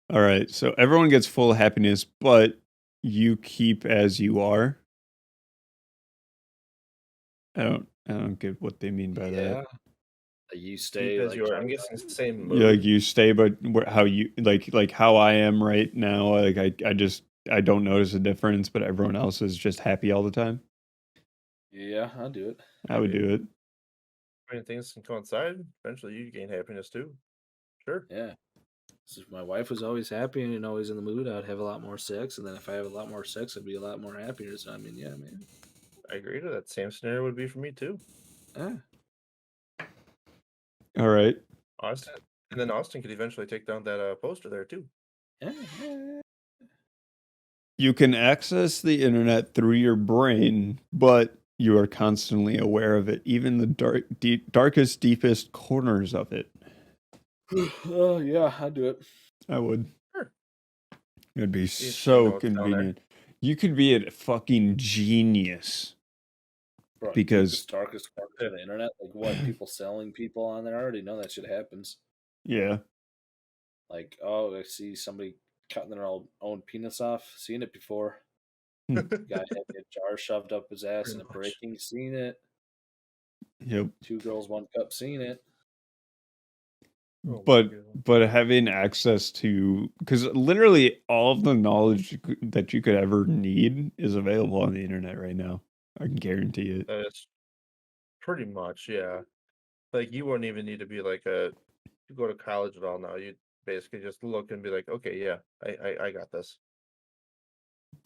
All right, so everyone gets full happiness, but you keep as you are. I don't get what they mean by that. You stay Keep as like you are. I'm guessing same Yeah, mood. like you stay, but how you like how I am right now. Like I don't notice a difference, but everyone else is just happy all the time. Yeah, I'll do it. I would do it. I mean, things can coincide. Eventually, you gain happiness too. Sure. Yeah. So if my wife was always happy and always in the mood, I'd have a lot more sex, and then if I have a lot more sex, I'd be a lot more happier. So I mean, yeah, man. I agree to that. Same scenario would be for me too. Ah. All right. Austin, and then Austin could eventually take down that poster there too. Yeah. You can access the internet through your brain, but you are constantly aware of it, even the darkest, deepest corners of it. Oh yeah, I'd do it. I would. Sure. It'd be should so know it's down there. convenient. You could be a fucking genius. Bro, Because- deepest, darkest corner of the internet, like what people selling people on there, I already know that shit happens. Yeah. Like, oh, I see somebody cutting their own penis off. Seen it before. Hmm. Guy had a jar shoved up his ass Pretty and a much. breaking. Seen it. Yep. 2 girls, 1 cup. Seen it. Oh my But God. having access to, because literally all of the knowledge that you could ever need is available on the internet right now. I can guarantee it. That is pretty much, yeah. Like you wouldn't even need to be like to go to college at all now. You'd basically just look and be like, okay, yeah, I got this.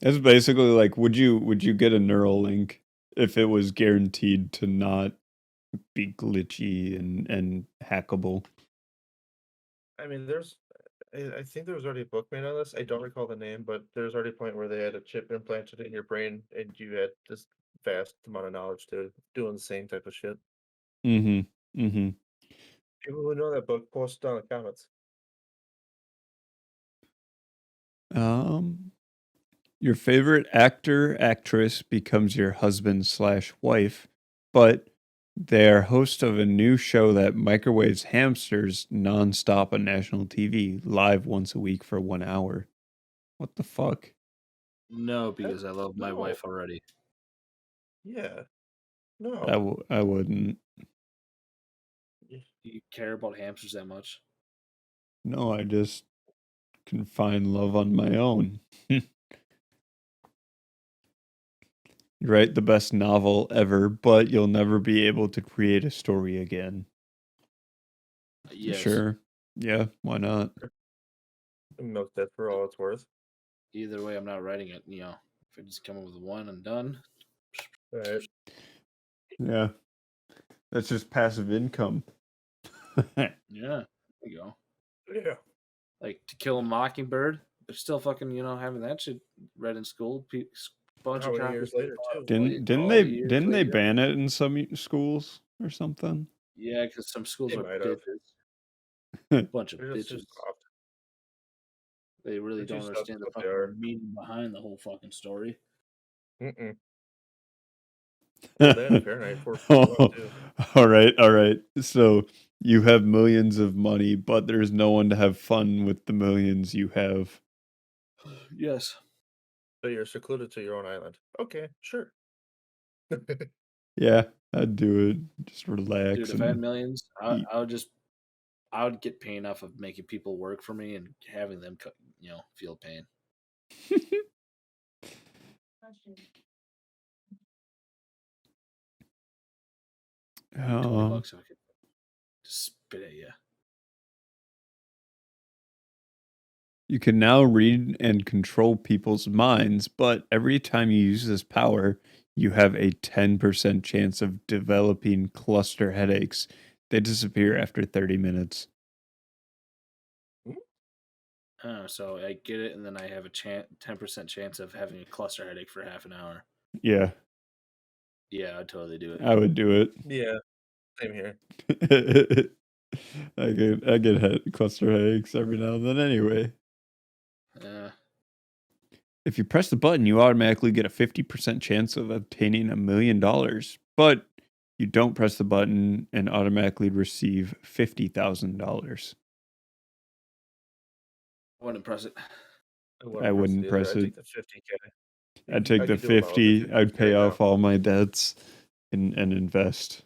It's basically like, would you get a neural link if it was guaranteed to not be glitchy and hackable? I mean, I think there was already a book made on this. I don't recall the name, but there's already a point where they had a chip implanted in your brain and you had this vast amount of knowledge to doing the same type of shit. Mm-hmm. Mm-hmm. People who know that book, post down in the comments. Your favorite actor, actress becomes your husband/wife, but they're host of a new show that microwaves hamsters nonstop on national TV, live once a week for 1 hour. What the fuck? No, because I love my No. wife already. Yeah. No. I wouldn't. You care about hamsters that much? No, I just can find love on my own. Write the best novel ever, but you'll never be able to create a story again. Yes. Sure. Yeah, why not? Milk that for all it's worth. Either way, I'm not writing it. You know, if I just come up with one and done. All right. Yeah. That's just passive income. Yeah, there you go. Yeah. Like To Kill a Mockingbird. They're still fucking, having that shit read in school. Bunch How of many years copies. later too? Didn't all they the years didn't they later. ban it in some schools or something? Yeah, because some schools They are might have. bitches. Bunch of They're just too bitches. soft. They really They're don't too soft understand the what they are. fucking meaning behind the whole fucking story. Mm-mm. Well, then Fahrenheit 451 too. All right. So you have millions of money, but there's no one to have fun with the millions you have. Yes. So you're secluded to your own island. Okay, sure. Yeah, I'd do it. Just relax. Dude, if I had and millions, eat. I would get paid enough of making people work for me and having them, feel pain. $20 so I could just spit at you. You can now read and control people's minds, but every time you use this power, you have a 10% chance of developing cluster headaches. They disappear after 30 minutes. Oh, so I get it, and then I have a 10% chance of having a cluster headache for half an hour. Yeah, Yeah, I'd totally do it. I would do it. Yeah, same here. I get cluster headaches every now and then anyway. If you press the button, you automatically get a 50% chance of obtaining $1 million. But you don't press the button and automatically receive $50,000. I wouldn't press it. I wouldn't press I'd it. take the 50K. I'd take I the could do it all with the 50. I'd 50K pay now. off all my debts and invest.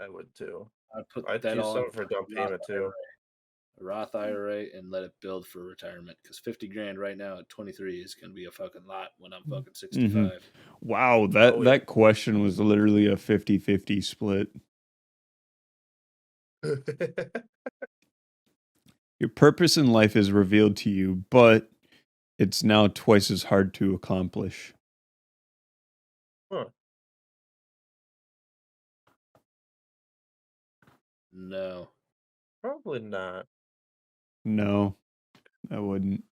I would too. I'd put I'd that do all something for down payment too. a Roth IRA, and let it build for retirement. Because 50 grand right now at 23 is going to be a fucking lot when I'm fucking 65. Wow, that question was literally a 50-50 split. Your purpose in life is revealed to you, but it's now twice as hard to accomplish. Huh. No. Probably not. No, I wouldn't.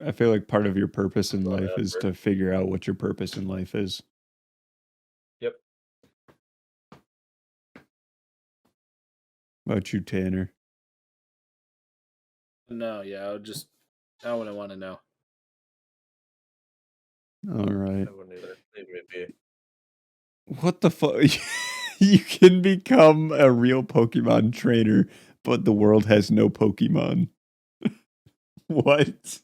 I feel like part of your purpose in Lot of life is effort. to figure out what your purpose in life is. Yep. What about you, Tanner? No, yeah, I wouldn't want to know. All right. I wouldn't either. Maybe. What the fuck? You can become a real Pokemon trainer, but the world has no Pokemon. What?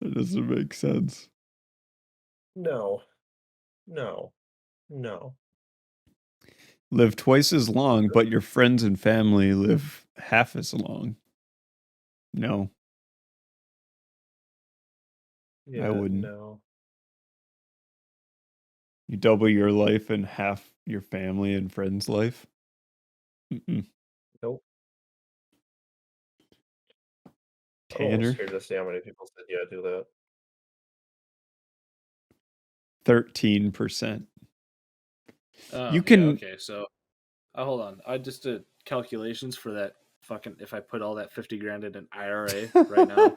That doesn't make sense. No. Live twice as long, but your friends and family live half as long. No, Yeah, I wouldn't. no. You double your life and half your family and friends' life? Mm-mm. Nope. I'm almost Tanner? scared to see how many people said yeah, do that. 13%. Oh, You can. yeah, okay, so hold on. I just did calculations for that fucking, if I put all that 50 grand in an IRA right now.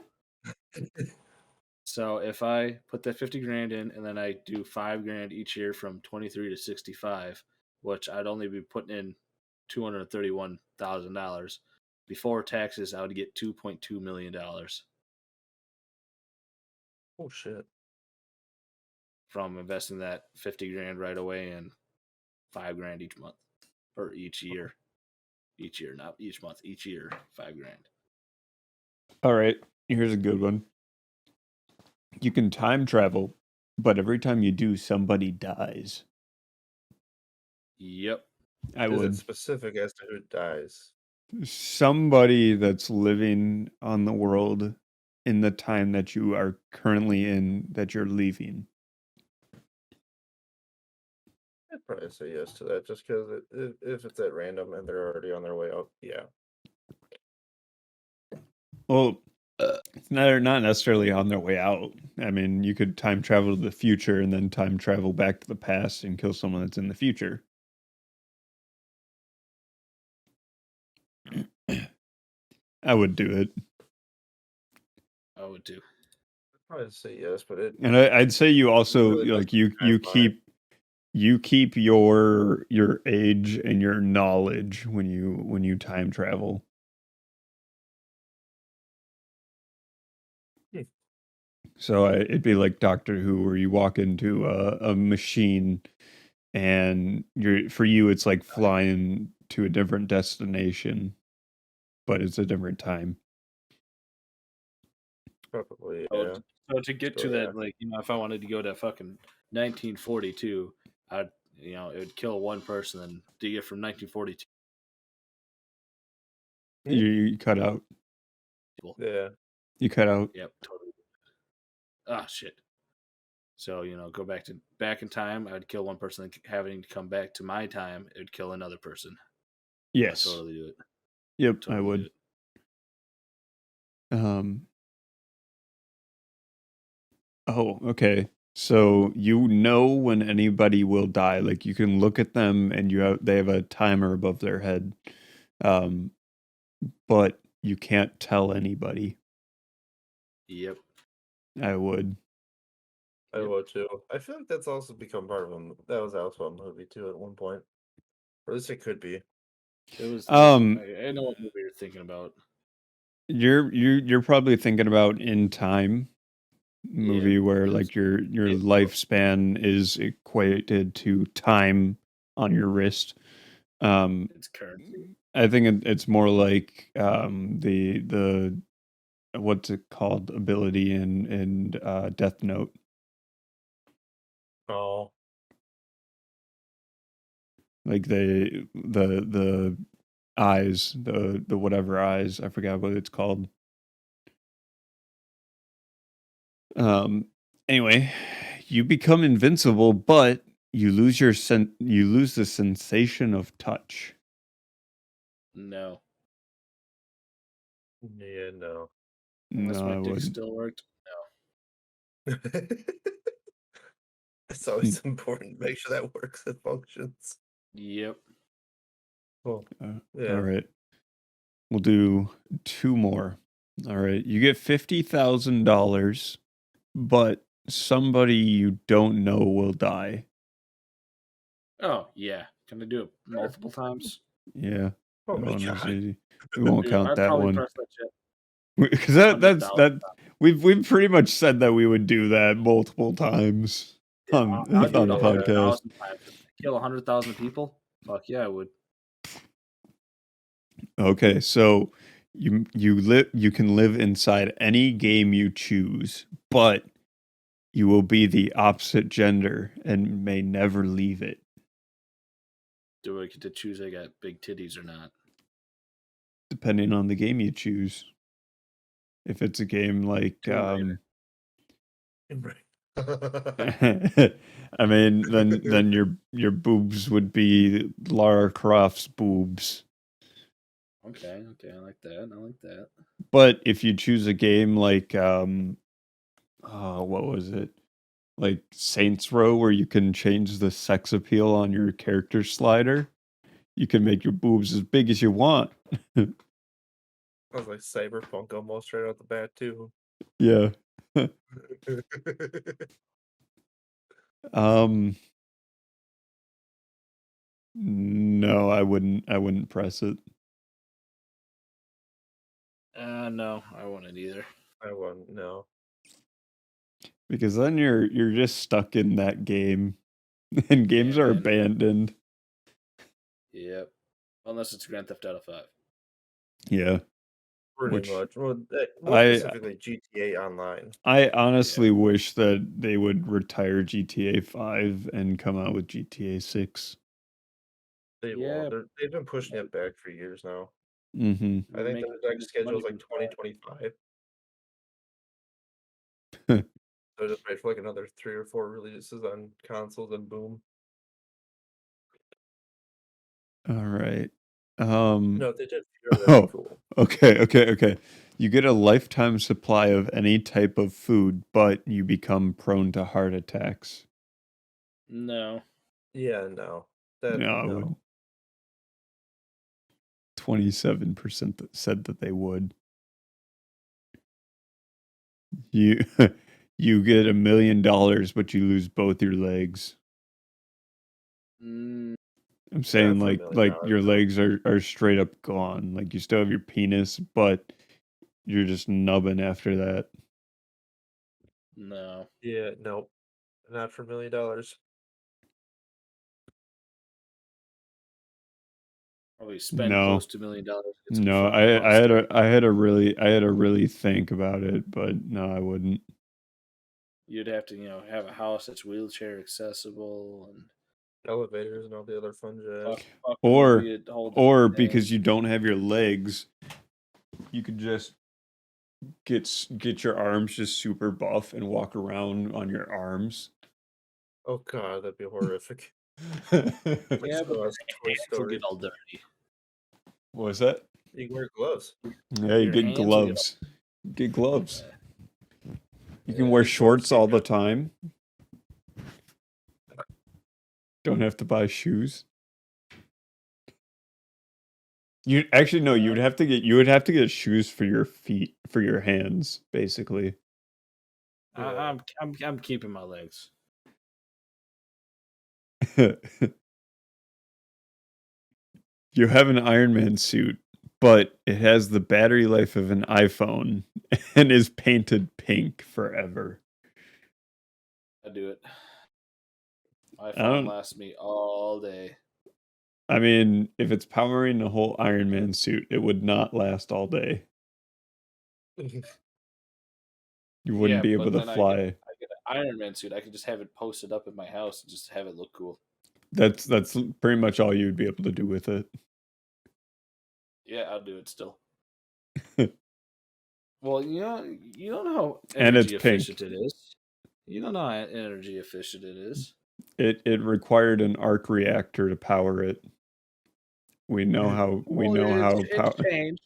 So if I put that 50 grand in and then I do 5 grand each year from 23 to 65, which I'd only be putting in $231,000 before taxes, I would get $2.2 million Oh shit. from investing that 50 grand right away and 5 grand each month or each year. Each year, not each month, each year, 5 grand. All right, here's a good one. You can time travel, but every time you do, somebody dies. Yep. I Is would. it specific as to who dies? Somebody that's living on the world in the time that you are currently in, that you're leaving. I'd probably say yes to that, just because if it's at random and they're already on their way out, yeah. Well, it's not necessarily on their way out. I mean, you could time travel to the future and then time travel back to the past and kill someone that's in the future. I would do it. I would too. I'd probably say yes, but it And I'd say you also really like messes with you timeline. keep your age and your knowledge when you time travel. So it'd be like Doctor Who, where you walk into a machine, and for you it's like flying to a different destination, but it's a different time. Probably, So, yeah. so to get So, to yeah. that, like, if I wanted to go to fucking 1942, I'd, it would kill one person. And to get from 1942, You cut out. Yeah. You cut out. yep, totally. Ah, shit. So go back in time. I'd kill one person. Having to come back to my time, it would kill another person. Yes. I'd totally do it. Yep, Totally I would. do it. Oh, okay. So you know when anybody will die. Like you can look at them and they have a timer above their head. But you can't tell anybody. Yep. I would. I would too. I feel like that's also become part of them. That was also a movie too at one point. Or at least it could be. It was. Um, I know what movie you're thinking about. You're probably thinking about In Time movie where like your lifespan is equated to time on your wrist. It's currency. I think it's more like the what's it called ability in Death Note. Oh, Like the eyes, the whatever eyes, I forgot what it's called. Anyway, you become invincible, but you lose you lose the sensation of touch. No. yeah, no. Unless No, my I dick wouldn't. still worked. It's always important to make sure that works and functions. Yep. Well, All yeah. right. We'll do two more. All right. You get $50,000, but somebody you don't know will die. Oh, yeah. Can I do it multiple times? Yeah. Oh That my one was god. easy. We won't Dude, count I'd that probably one. press that shit Because that's 100,000 that we've pretty much said that we would do that multiple times Yeah, on I'll do on it the podcast. 100,000 times. If I kill 100,000 people, fuck yeah, I would. Okay, so you can live inside any game you choose, but you will be the opposite gender and may never leave it. Do I get to choose I got big titties or not? Depending on the game you choose. If it's a game like Tomb Raider. I mean then your boobs would be Lara Croft's boobs. Okay, I like that. I like that. But if you choose a game like what was it? Like Saints Row where you can change the sex appeal on your character slider, you can make your boobs as big as you want. I was like Cyberpunk almost right out the bat too. Yeah. Um no, I wouldn't press it. No, I wouldn't either. I wouldn't know. Because then you're just stuck in that game. And games Yeah, are man. abandoned. Yep. Unless it's Grand Theft Auto 5. Yeah. Pretty much. Well, more I specifically GTA Online. I honestly wish that they would retire GTA 5 and come out with GTA 6. They Yeah. won't. They've been pushing it back for years now. Mhm. I think Make the next schedule is money like from that. 2025. So just wait for like another 3 or 4 releases on consoles and boom. All right. No, if they did fewer, that'd be cool. Okay. You get a lifetime supply of any type of food, but you become prone to heart attacks. No. Yeah, no. That No, I no. wouldn't. 27% said that they would. You you get $1 million, but you lose both your legs. Mm, I'm saying for $1 like million, your no. legs are straight up gone. Like you still have your penis, but you're just nubbing after that. no. Yeah, nope. Not for $1 million. Probably spend No. close to $1 million. Get some No, fucking I had prostate. I had to really think about it, but no, I wouldn't. You'd have to, have a house that's wheelchair accessible and Elevators and all the other fun jazz. fucking would Or be a whole or different because thing. you don't have your legs, you could just get your arms just super buff and walk around on your arms. Oh god, that'd be horrific. Yeah, Like but some your of us Toy hands will get Story. all dirty. What was that? You can wear gloves. Yeah, you Your get hands will get gloves. Get gloves. You can Yeah, wear gloves shorts get all the good. time. Don't have to buy shoes. You actually no, you would have to get shoes for your feet, for your hands, basically. Yeah. I'm keeping my legs. You have an Iron Man suit, but it has the battery life of an iPhone and is painted pink forever. I do it. My I phone don't. lasts me all day. I mean, if it's powering the whole Iron Man suit, it would not last all day. You wouldn't be able to then I fly. get an Iron Man suit. I could just have it posted up in my house and just have it look cool. That's pretty much all you'd be able to do with it. Yeah, I'll do it still. Well, you don't know how And it's energy pink. efficient it is. You don't know how energy efficient it is. It required an arc reactor to power it. We know how it changed.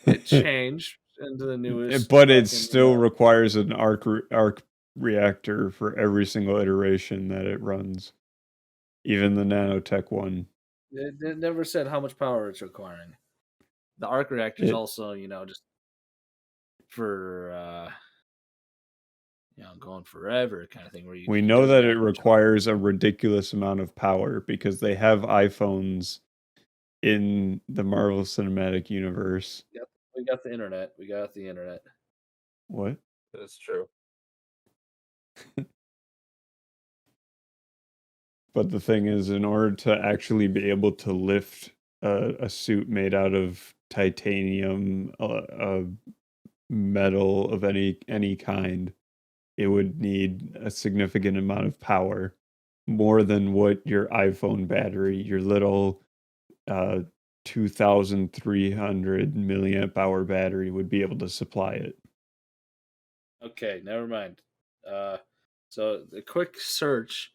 It changed into the newest. But it fucking, still requires an arc reactor for every single iteration that it runs. Even the nanotech one. It never said how much power it's requiring. The arc reactor is also, just for going forever kind of thing. Where we know that it requires a ridiculous amount of power because they have iPhones in the Marvel Cinematic Universe. Yep, we got the internet. What? That's true. But the thing is, in order to actually be able to lift a suit made out of titanium, metal of any kind, it would need a significant amount of power, more than what your iPhone battery, your little 2,300 milliamp hour battery would be able to supply it. Okay, never mind. So the quick search,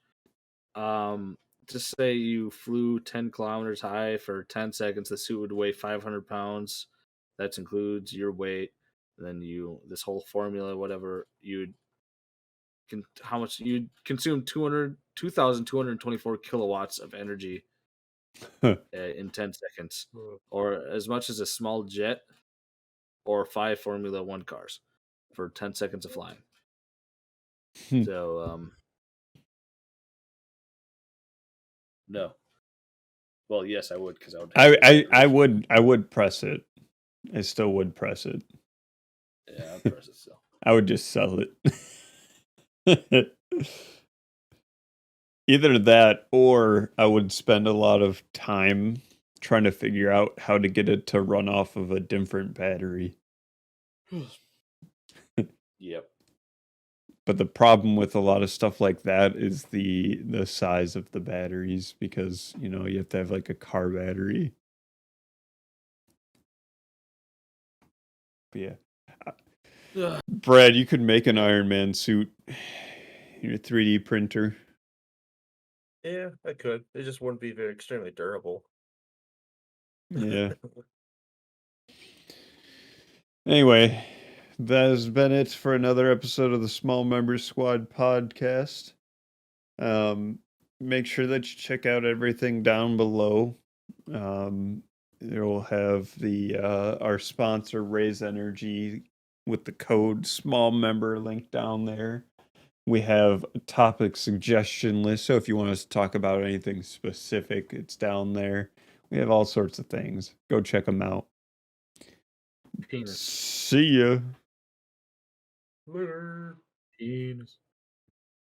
just say you flew 10 kilometers high for 10 seconds, the suit would weigh 500 pounds. That includes your weight. And then this whole formula, whatever, how much you'd consume 2,224 kilowatts of energy in 10 seconds, or as much as a small jet or 5 Formula 1 cars for 10 seconds of flying. So, no. Well, yes, I would, because I would press it. I still would press it. Yeah, I'd press it still. I would just sell it. Either that, or I would spend a lot of time trying to figure out how to get it to run off of a different battery. Yep. But the problem with a lot of stuff like that is the size of the batteries, because you have to have like a car battery. But yeah. Brad, you could make an Iron Man suit in your 3D printer. Yeah, I could. It just wouldn't be very extremely durable. Yeah. Anyway, that has been it for another episode of the Small Members Squad podcast. Make sure that you check out everything down below. It will have our sponsor Raise Energy with the code Small Member link down there. We have a topic suggestion list, so if you want us to talk about anything specific, it's down there. We have all sorts of things. Go check them out. Penis. See ya. Later. Penis.